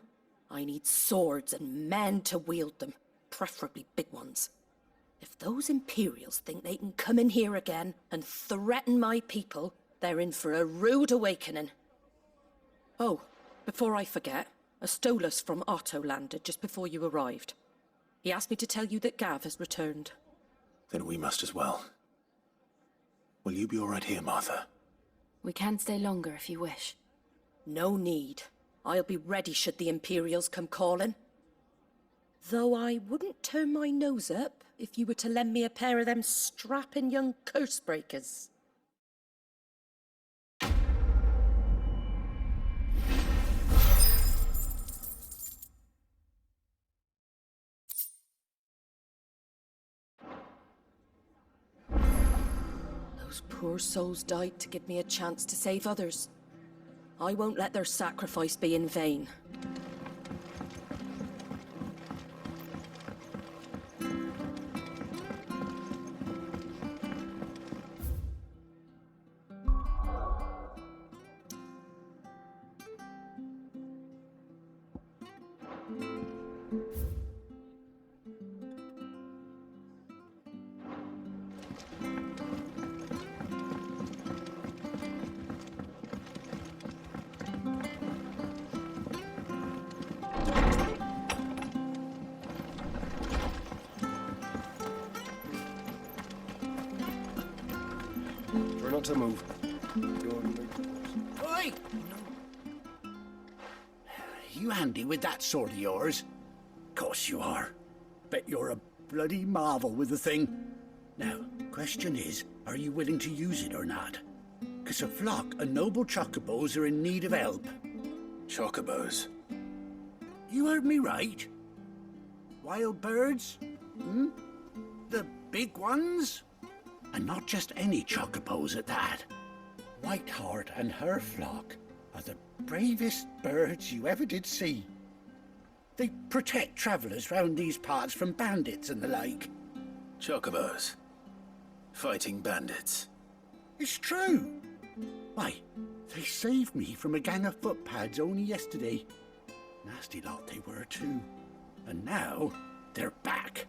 I need swords and men to wield them, preferably big ones. If those Imperials think they can come in here again and threaten my people, they're in for a rude awakening. Oh, before I forget, a Stolas from Otto landed just before you arrived. He asked me to tell you that Gav has returned. Then we must as well. Will you be all right here, Martha? We can stay longer if you wish. No need. I'll be ready should the Imperials come calling. Though I wouldn't turn my nose up if you were to lend me a pair of them strapping young Cursebreakers. Those poor souls died to give me a chance to save others. I won't let their sacrifice be in vain. Try not to move. Oi! You handy with that sword of yours? Course you are. Bet you're a bloody marvel with the thing. Now, question is, are you willing to use it or not? 'Cause a flock of noble chocobos are in need of help. Chocobos? You heard me right. Wild birds? Hmm? The big ones? And not just any chocobos at that. Whiteheart and her flock are the bravest birds you ever did see. They protect travellers round these parts from bandits and the like. Chocobos? Fighting bandits? It's true. Why, they saved me from a gang of footpads only yesterday. Nasty lot they were too. And now they're back,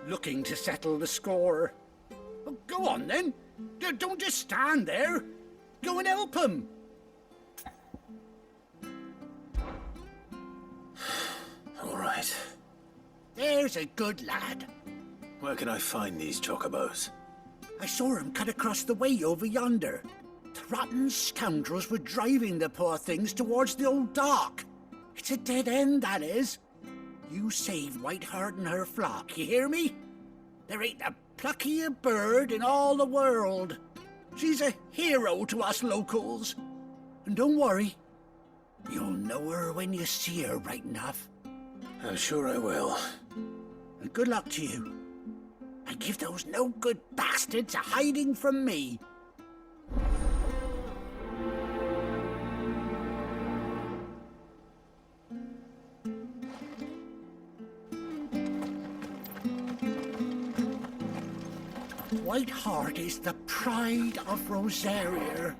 looking to settle the score. Well, go on then. Don't just stand there. Go and help them. All right. There's a good lad. Where can I find these chocobos? I saw him cut across the way over yonder. The rotten scoundrels were driving the poor things towards the old dock. It's a dead end, that is. You save Whiteheart and her flock, you hear me? There ain't a pluckier bird in all the world. She's a hero to us locals. And don't worry, you'll know her when you see her right enough. I'm sure I will. And good luck to you. And give those no-good bastards a hiding from me. Whiteheart is the pride of Rosaria.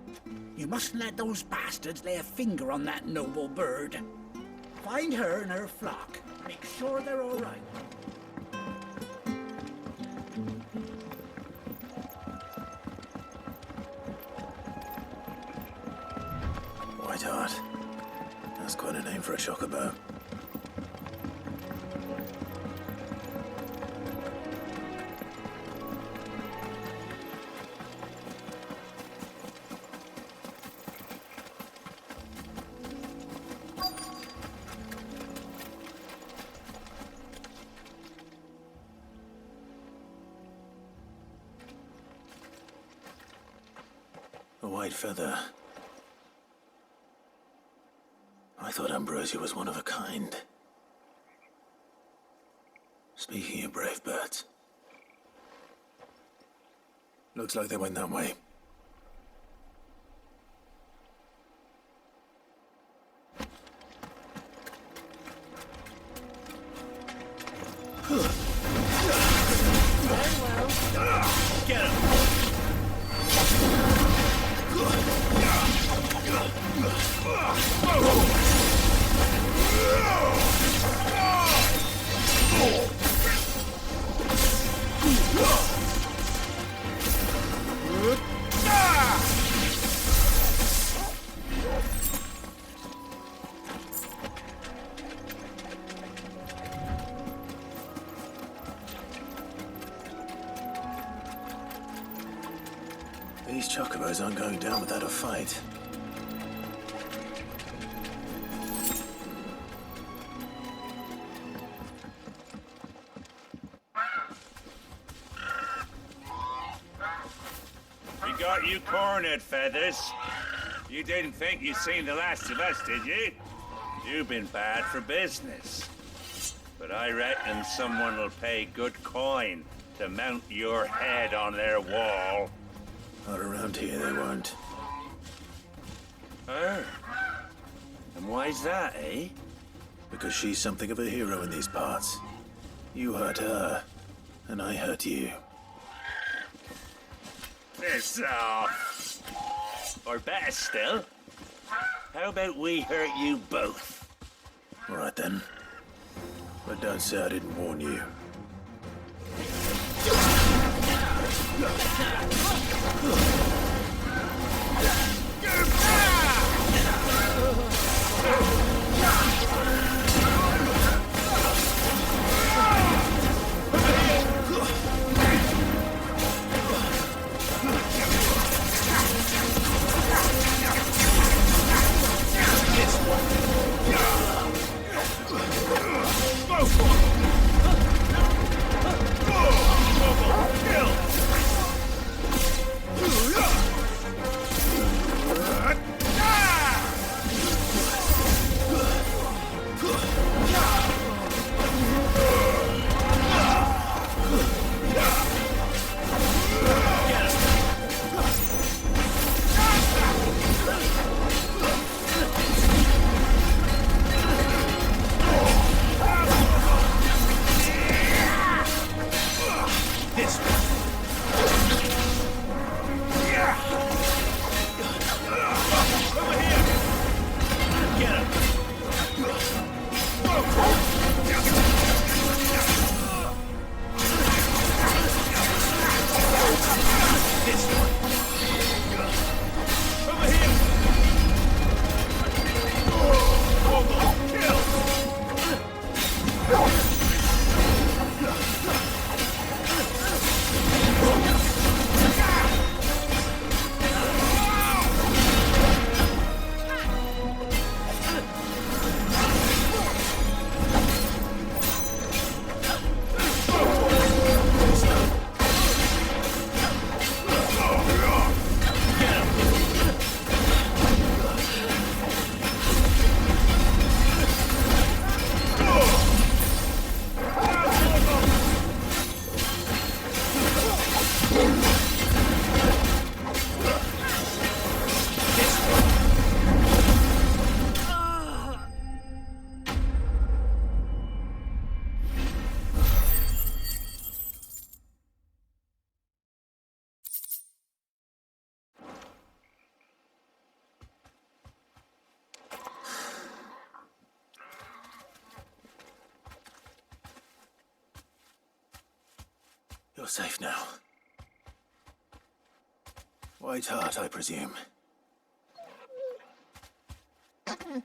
You mustn't let those bastards lay a finger on that noble bird. Find her and her flock. Make sure they're all right. Whiteheart. That's quite a name for a chocobo. A white feather. I thought Ambrosia was one of a kind. Speaking of brave birds. Looks like they went that way. Get him! These chocobos aren't going down without a fight. We got you cornered, Feathers. You didn't think you'd seen the last of us, did you? You've been bad for business. But I reckon someone will pay good coin to mount your head on their wall. Not around here, they won't. Oh. And why's that, eh? Because she's something of a hero in these parts. You hurt her, and I hurt you. Piss off. Or better still, how about we hurt you both? All right then. But don't say I didn't warn you. safe now. White Hart, I presume. Do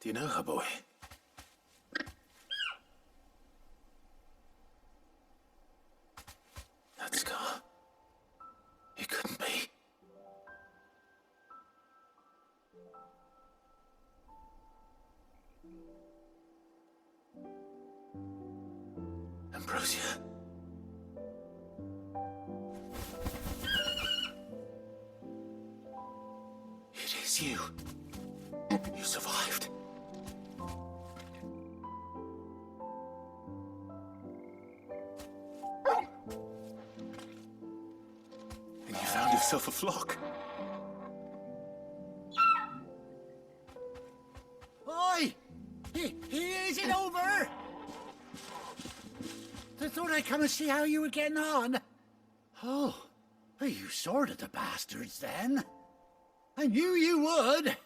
you know her, boy? That scar. It couldn't be. Ambrosia. It is you. You survived. And you found yourself a flock. Oi! Is it over? I thought I'd come and see how you were getting on. Oh, well, you sorted the bastards then. I knew you would.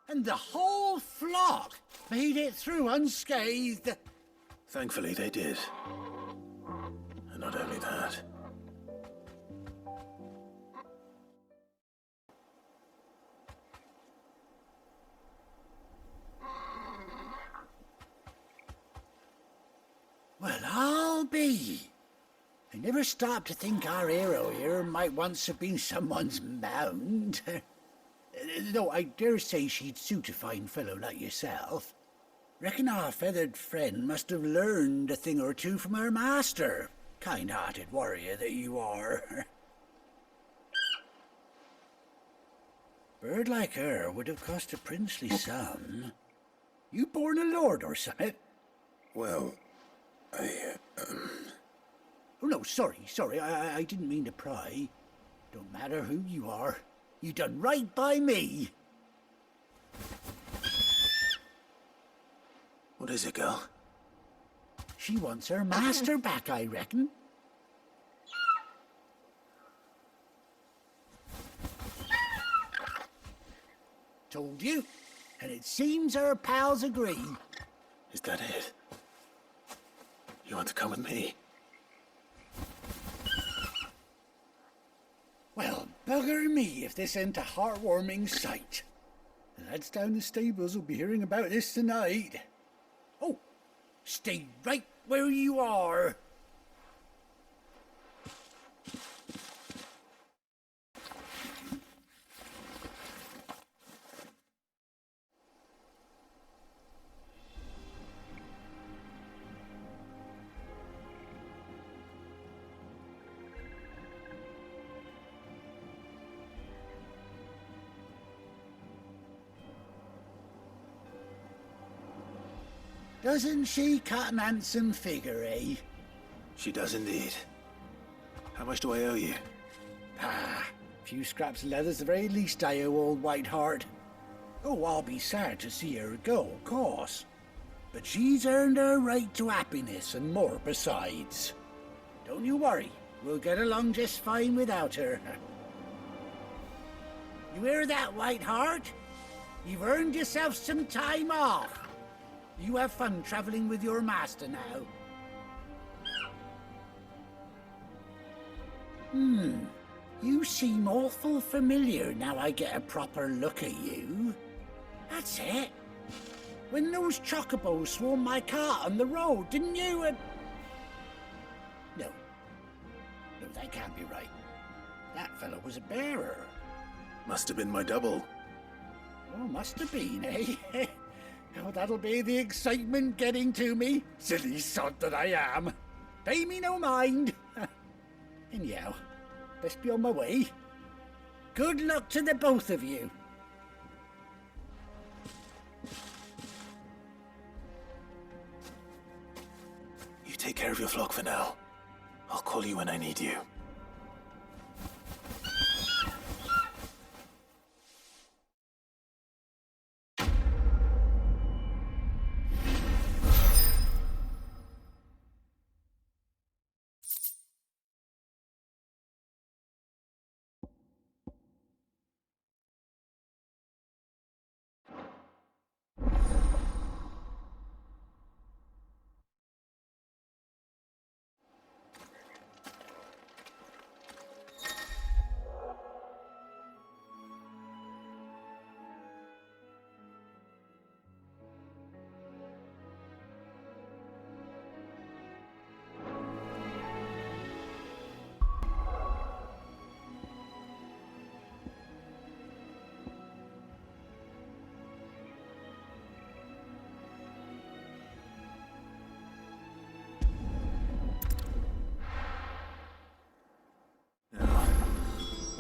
And the whole flock made it through unscathed. Thankfully, they did. And not only that. Well, I'll be. I never stopped to think our hero here might once have been someone's mount. Though I dare say she'd suit a fine fellow like yourself. Reckon our feathered friend must have learned a thing or two from her master. Kind-hearted warrior that you are. Bird like her would have cost a princely sum. You born a lord or something? Well, Oh, no, sorry. I didn't mean to pry. Don't matter who you are. You done right by me. What is it, girl? She wants her master back, I reckon. Told you. And it seems her pals agree. Is that it? You want to come with me? Well, bugger me if this ain't a heartwarming sight. The lads down the stables will be hearing about this tonight. Oh, stay right where you are. Doesn't she cut an handsome figure, eh? She does indeed. How much do I owe you? Ah, a few scraps of leather's the very least I owe old White Hart. Oh, I'll be sad to see her go, of course. But she's earned her right to happiness and more besides. Don't you worry, we'll get along just fine without her. You hear that, White Hart? You've earned yourself some time off. You have fun traveling with your master now. You seem awful familiar now I get a proper look at you. That's it. When those chocobos swarmed my cart on the road, didn't you? No, that can't be right. That fellow was a bearer. Must have been my double. Oh, must have been, eh? Oh, that'll be the excitement getting to me. Silly sod that I am. Pay me no mind. Anyhow, best be on my way. Good luck to the both of you. You take care of your flock for now. I'll call you when I need you.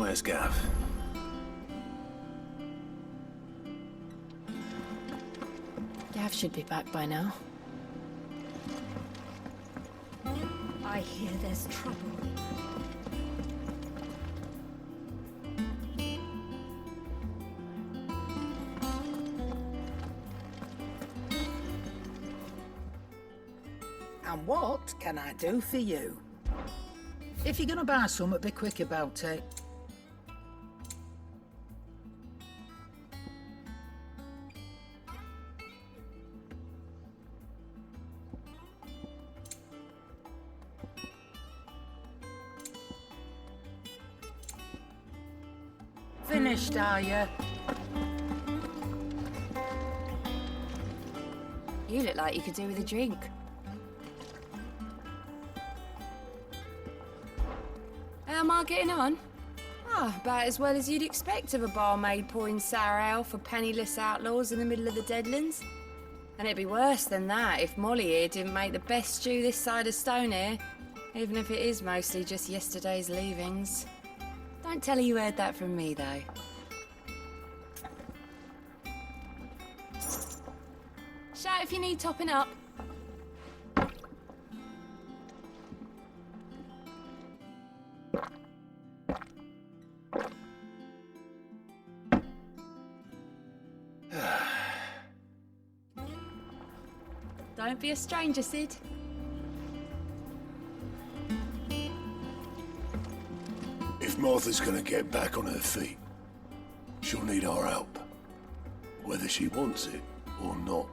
Where's Gav? Gav should be back by now. I hear there's trouble. And what can I do for you? If you're gonna buy something, be quick about it. Finished, are you? You look like you could do with a drink. How am I getting on? About as well as you'd expect of a barmaid pouring sour ale for penniless outlaws in the middle of the Deadlands. And it'd be worse than that if Molly here didn't make the best stew this side of Stonehair, even if it is mostly just yesterday's leavings. Don't tell her you heard that from me, though. Shout if you need topping up. Don't be a stranger, Sid. If Martha's gonna get back on her feet, she'll need our help. Whether she wants it or not.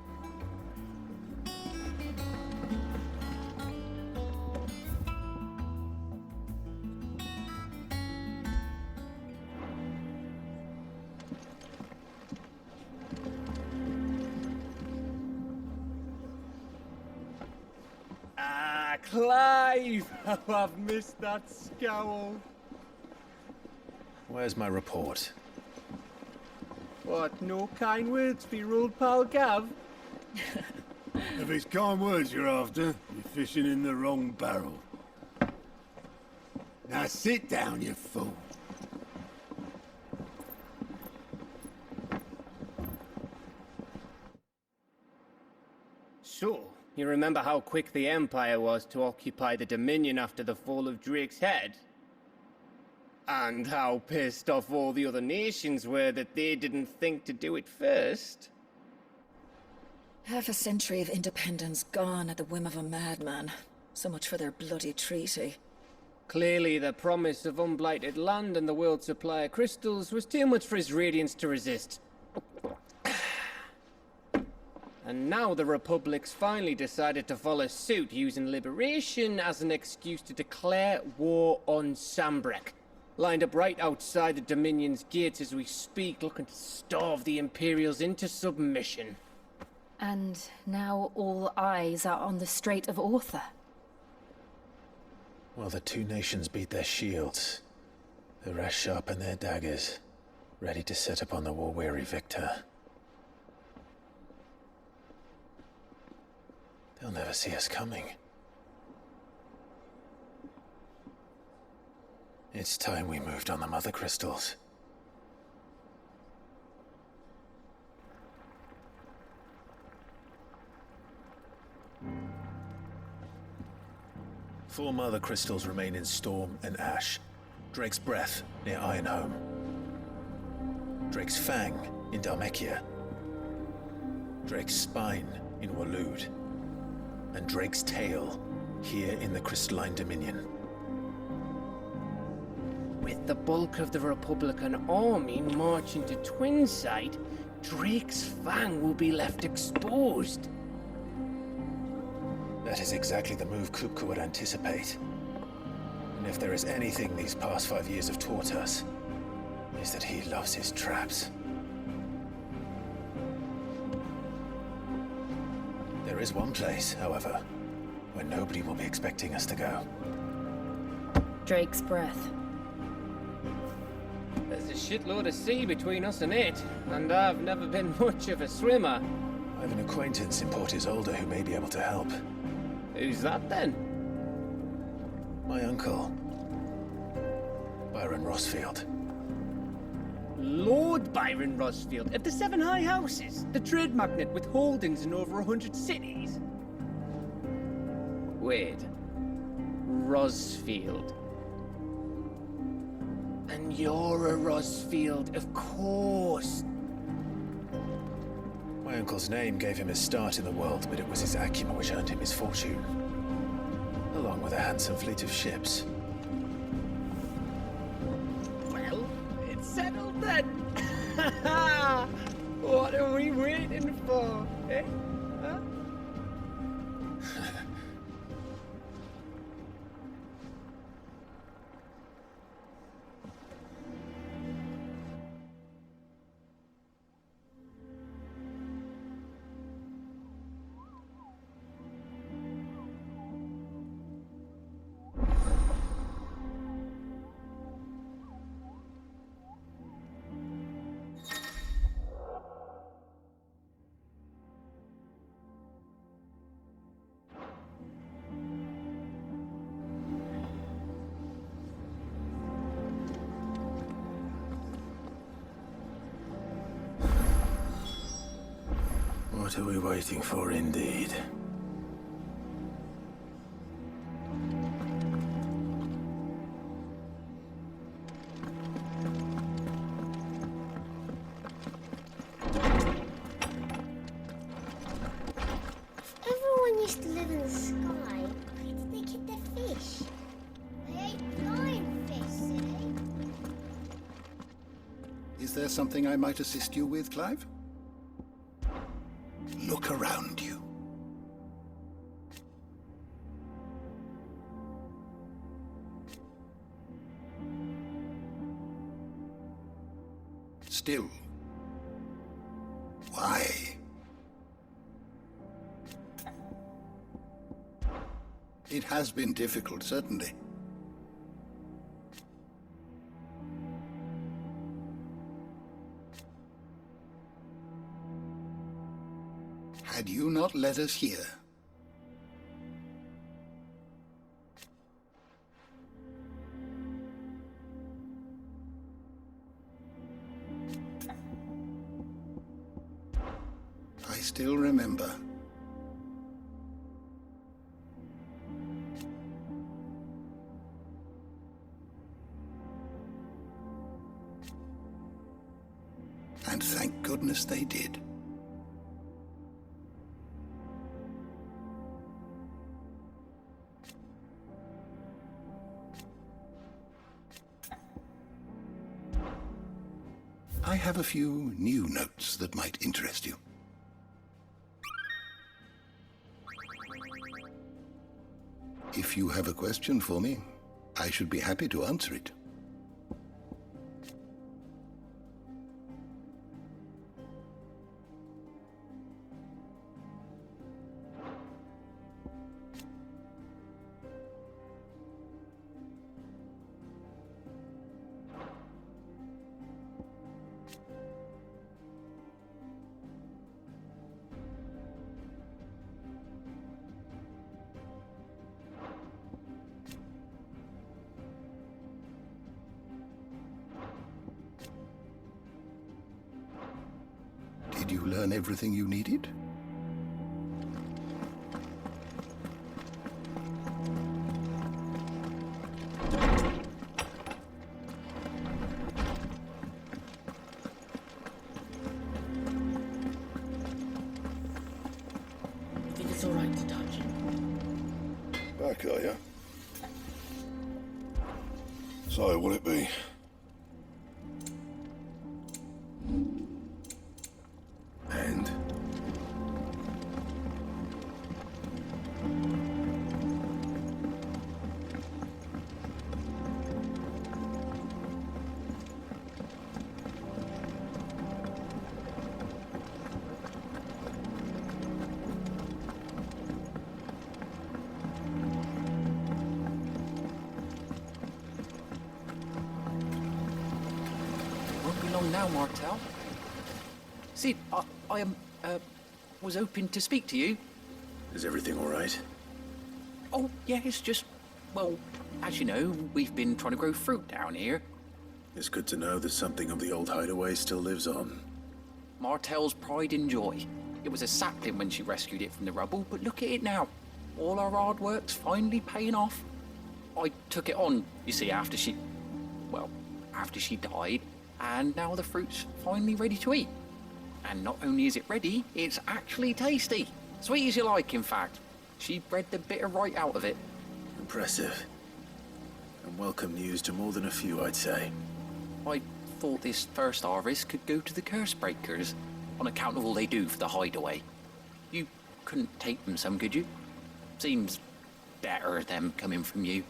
Clive! Oh, I've missed that scowl. Where's my report? What, no kind words for your old pal Gav? If it's kind words you're after, you're fishing in the wrong barrel. Now sit down, you fool. So, you remember how quick the Empire was to occupy the Dominion after the fall of Drake's head? And how pissed off all the other nations were that they didn't think to do it first? Half a century of independence gone at the whim of a madman. So much for their bloody treaty. Clearly, the promise of unblighted land and the world's supply of crystals was too much for his radiance to resist. And now the Republic's finally decided to follow suit, using liberation as an excuse to declare war on Sambrek. Lined up right outside the Dominion's gates as we speak, looking to starve the Imperials into submission. And now all eyes are on the Strait of Author. Well, the two nations beat their shields. The rest sharpen their daggers, ready to set upon the war-weary victor. They'll never see us coming. It's time we moved on the Mother Crystals. Four Mother Crystals remain in Storm and Ash. Drake's Breath near Ironhome. Drake's Fang in Dhalmekia. Drake's Spine in Waloed. And Drake's Tail here in the Crystalline Dominion. With the bulk of the Republican army marching to Twinside, Drake's Fang will be left exposed. That is exactly the move Kupka would anticipate. And if there is anything these past 5 years have taught us, is that he loves his traps. There is one place, however, where nobody will be expecting us to go. Drake's Breath. There's a shitload of sea between us and it, and I've never been much of a swimmer. I have an acquaintance in Port Isolde who may be able to help. Who's that then? My uncle, Byron Rossfield. Lord Byron Rosfield of the Seven High Houses, the trade magnate with holdings in over 100 cities. Wait. Rosfield. And you're a Rosfield, of course. My uncle's name gave him a start in the world, but it was his acumen which earned him his fortune. Along with a handsome fleet of ships. Well, it's settled then. What are we waiting for, eh? Huh? What are we waiting for, indeed? Everyone used to live in the sky. Where did they get their fish? They ate flying fish, silly. Is there something I might assist you with, Clive? Look around you. Still. Why? It has been difficult, certainly. Had you not led us here? I still remember. And thank goodness they did. I have a few new notes that might interest you. If you have a question for me, I should be happy to answer it. Did you learn everything you needed? I think it's all right to touch. Back, are you? So, what'll it be? And? Won't be long now, Martel. Sid, I was hoping to speak to you. Is everything all right? Oh, yeah, it's just, well, as you know, we've been trying to grow fruit down here. It's good to know that something of the old hideaway still lives on. Martel's pride and joy. It was a sapling when she rescued it from the rubble, but look at it now. All our hard work's finally paying off. I took it on, you see, after she died, and now the fruit's finally ready to eat. And not only is it ready, it's actually tasty. Sweet as you like, in fact. She bred the bitter right out of it. Impressive. And welcome news to more than a few, I'd say. I thought this first harvest could go to the Cursebreakers, on account of all they do for the hideaway. You couldn't take them some, could you? Seems better them coming from you.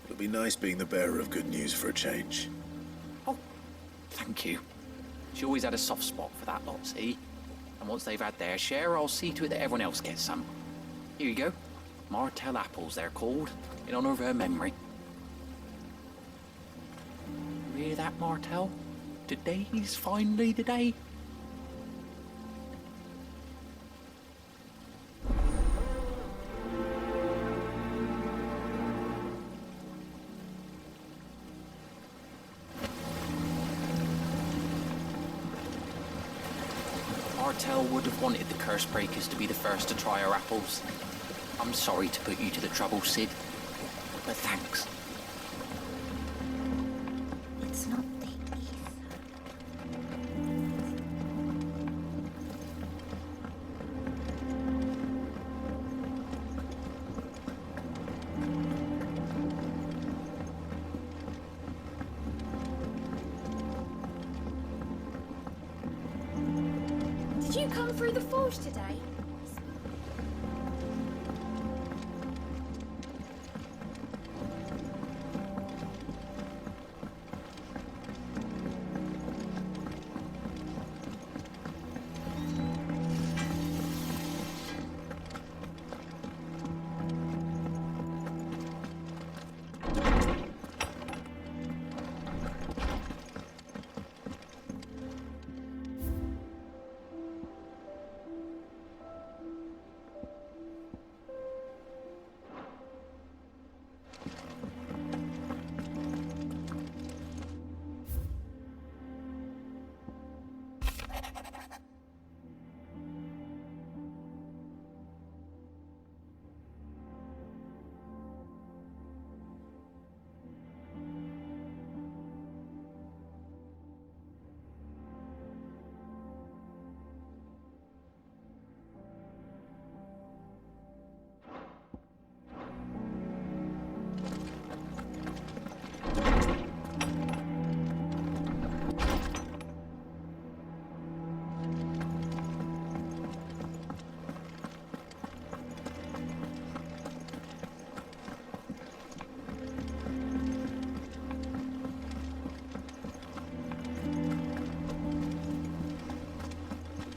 It'll be nice being the bearer of good news for a change. Oh, thank you. She always had a soft spot for that lot, see? And once they've had their share, I'll see to it that everyone else gets some. Here you go. Martel apples, they're called, in honor of her memory. You hear that, Martel? Today's finally the day. Martel would have wanted the Cursebreakers to be the first to try our apples. I'm sorry to put you to the trouble, Sid, but thanks. It's not the Did you come through the forge today?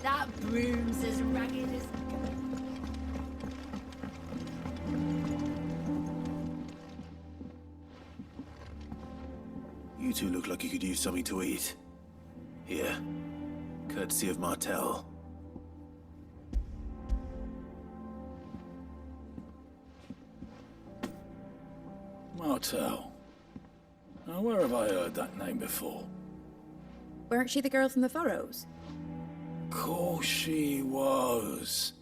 That broom's as ragged as... You two look like you could use something to eat. Here, courtesy of Martel. Martel. Now, where have I heard that name before? Weren't she the girl from the Furrows? Course she was.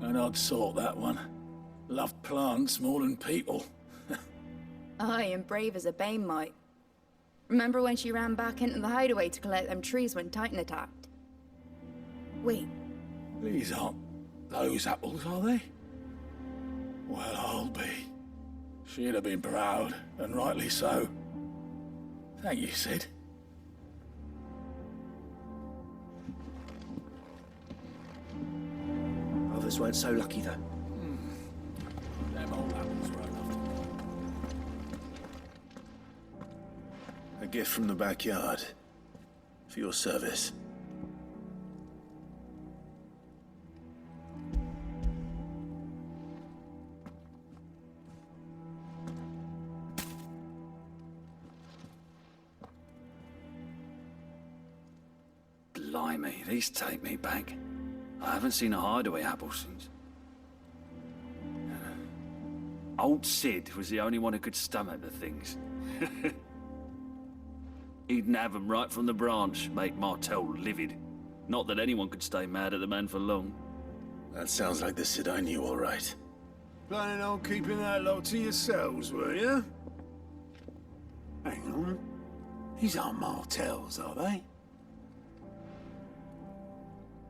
An odd sort, that one. Loved plants more than people. Aye, and brave as a bane might. Remember when she ran back into the hideaway to collect them trees when Titan attacked? Wait. These aren't those apples, are they? Well, I'll be. She'd have been proud, and rightly so. Thank you, Sid. Others weren't so lucky, though. Them old apples were enough. A gift from the backyard. For your service. Blimey, these take me back. I haven't seen a hideaway apple since. Old Sid was the only one who could stomach the things. He'd nab 'em right from the branch, make Martel livid. Not that anyone could stay mad at the man for long. That sounds like the Sid I knew, all right. Planning on keeping that lot to yourselves, were you? Hang on. These aren't Martels, are they?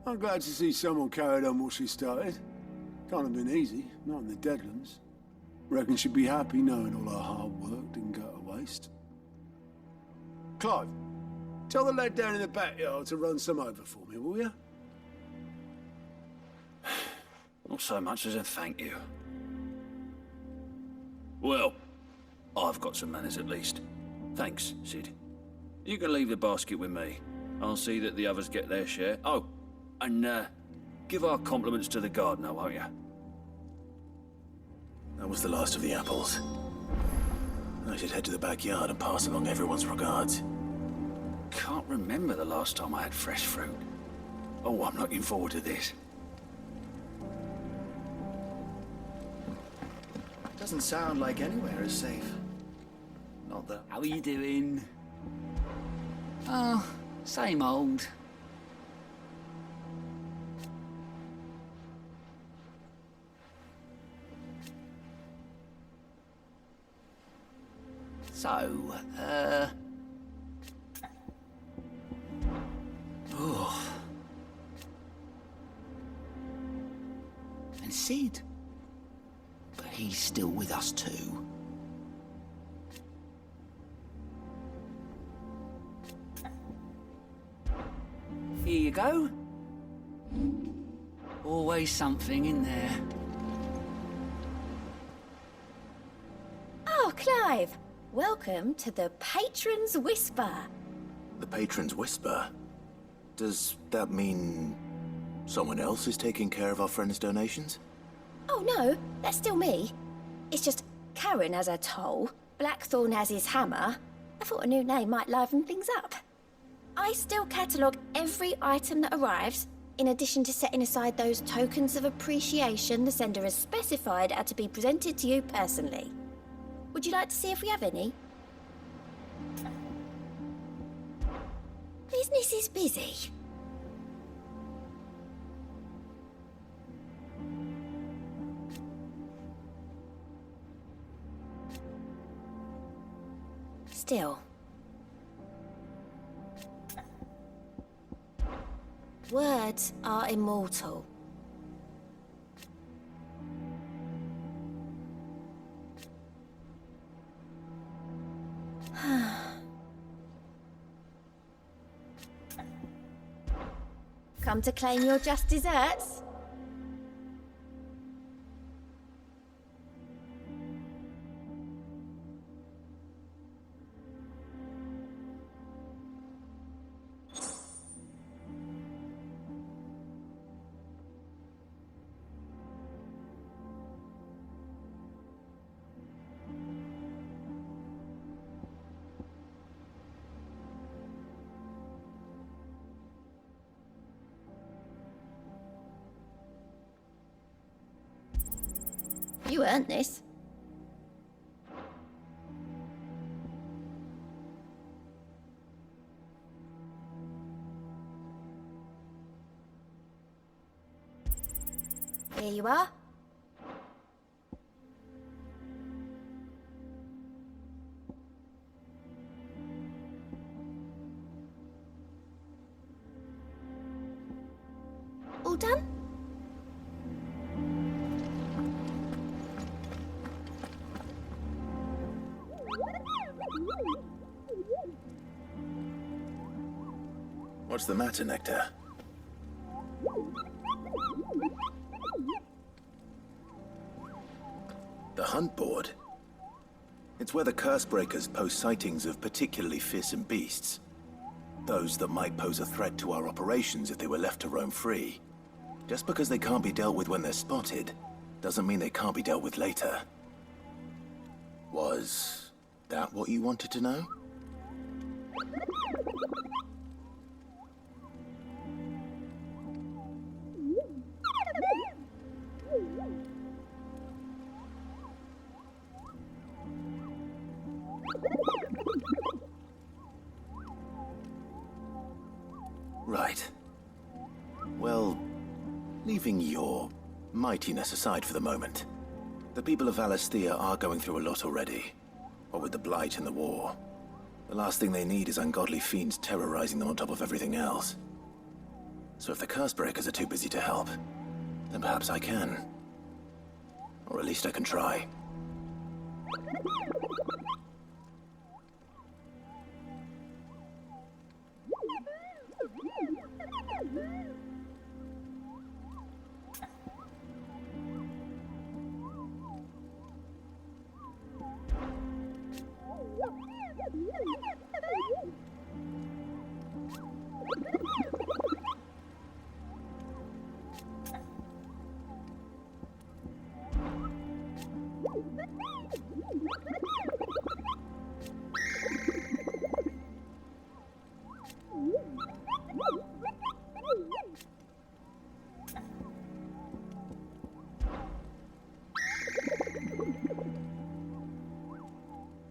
I'm glad to see someone carried on what she started. Can't have been easy, not in the Deadlands. Reckon she'd be happy knowing all her hard work didn't go to waste. Clive, tell the lad down in the backyard to run some over for me, will you? Not so much as a thank you. Well, I've got some manners at least. Thanks, Sid. You can leave the basket with me. I'll see that the others get their share. Oh, and give our compliments to the gardener, won't you? That was the last of the apples. I should head to the backyard and pass along everyone's regards. Can't remember the last time I had fresh fruit. Oh, I'm looking forward to this. Doesn't sound like anywhere is safe. Not that. How are you doing? Oh, same old. So, oh. And Sid. But he's still with us too. Here you go. Always something in there. Oh, Clive! Welcome to the Patron's Whisper. The Patron's Whisper? Does that mean someone else is taking care of our friend's donations? Oh no, that's still me. It's just Karen has her toll, Blackthorn has his hammer. I thought a new name might liven things up. I still catalogue every item that arrives, in addition to setting aside those tokens of appreciation the sender has specified are to be presented to you personally. Would you like to see if we have any? Business is busy. Still. Words are immortal. Come to claim your just desserts? You earned this. Here you are. All done? What's the matter, Nectar? The hunt board? It's where the Cursebreakers post sightings of particularly fearsome beasts. Those that might pose a threat to our operations if they were left to roam free. Just because they can't be dealt with when they're spotted, doesn't mean they can't be dealt with later. Was that what you wanted to know? your mightiness aside for the moment, the people of Valisthea are going through a lot already. What with the Blight and the war. The last thing they need is ungodly fiends terrorizing them on top of everything else. So if the Cursebreakers are too busy to help, then perhaps I can. Or at least I can try.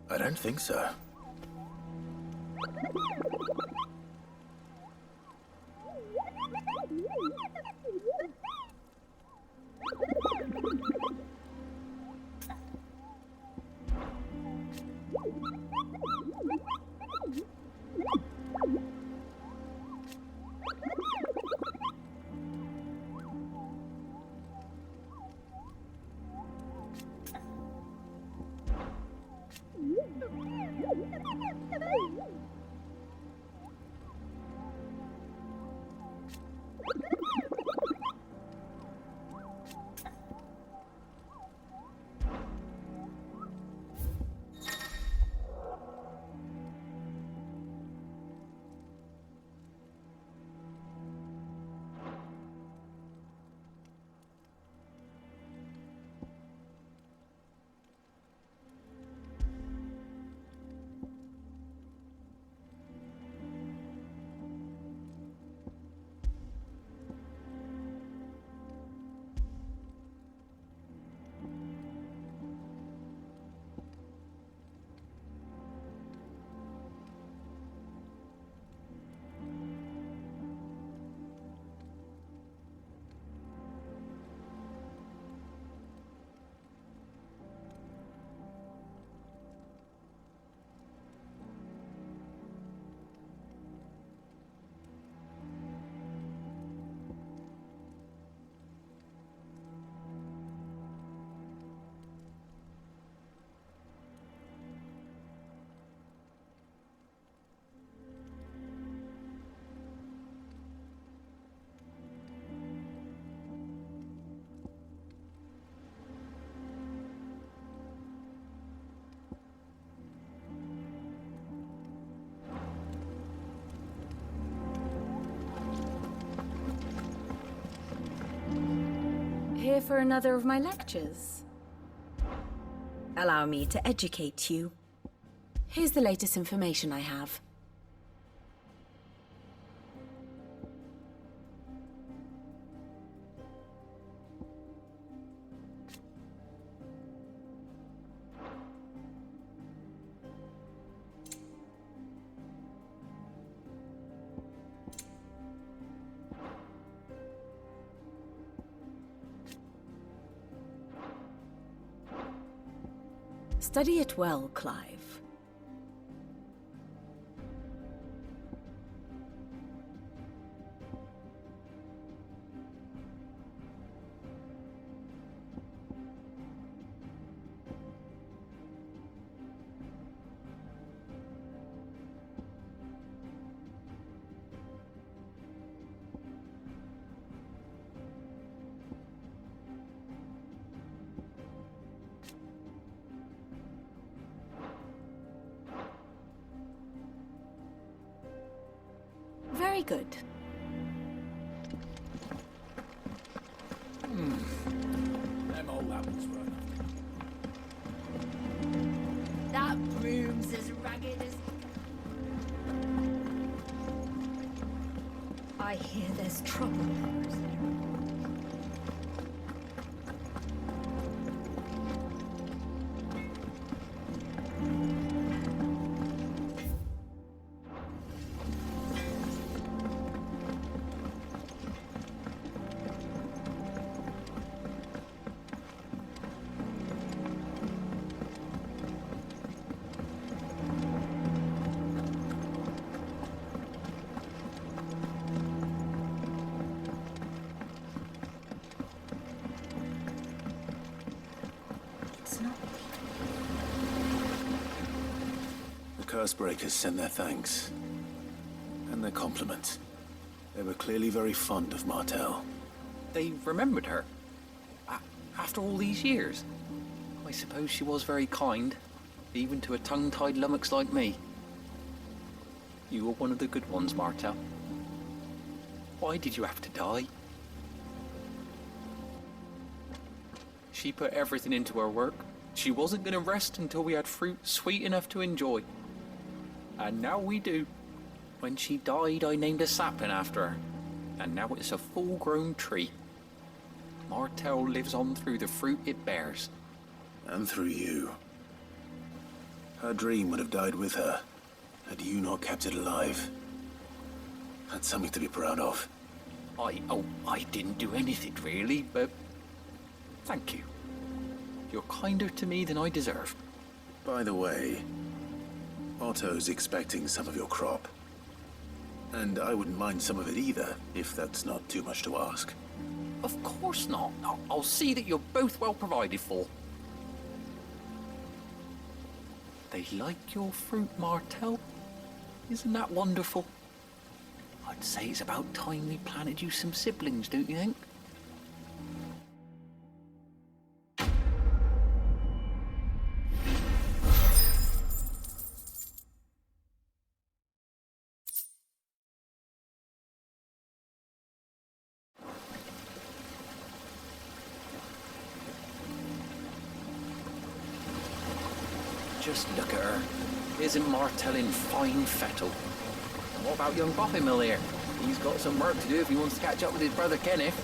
I don't think so. Here for another of my lectures? Allow me to educate you. Here's the latest information I have. Study it well, Clive. Very good. Them old apples were enough. That broom's as ragged as... I hear there's trouble. It's not. The Cursebreakers sent their thanks. And their compliments. They were clearly very fond of Martel. They remembered her. After all these years. I suppose she was very kind, even to a tongue-tied lummox like me. You were one of the good ones, Martel. Why did you have to die? She put everything into her work. She wasn't going to rest until we had fruit sweet enough to enjoy. And now we do. When she died, I named a sapling after her. And now it's a full-grown tree. Martel lives on through the fruit it bears. And through you. Her dream would have died with her, had you not kept it alive. That's something to be proud of. I didn't do anything really, but thank you. You're kinder to me than I deserve. By the way, Otto's expecting some of your crop. And I wouldn't mind some of it either, if that's not too much to ask. Of course not. I'll see that you're both well provided for. They like your fruit, Martel. Isn't that wonderful? I'd say it's about time we planted you some siblings, don't you think? Just look at her. Isn't Martel in fine fettle? And what about young Boffin Mill here? He's got some work to do if he wants to catch up with his brother Kenneth.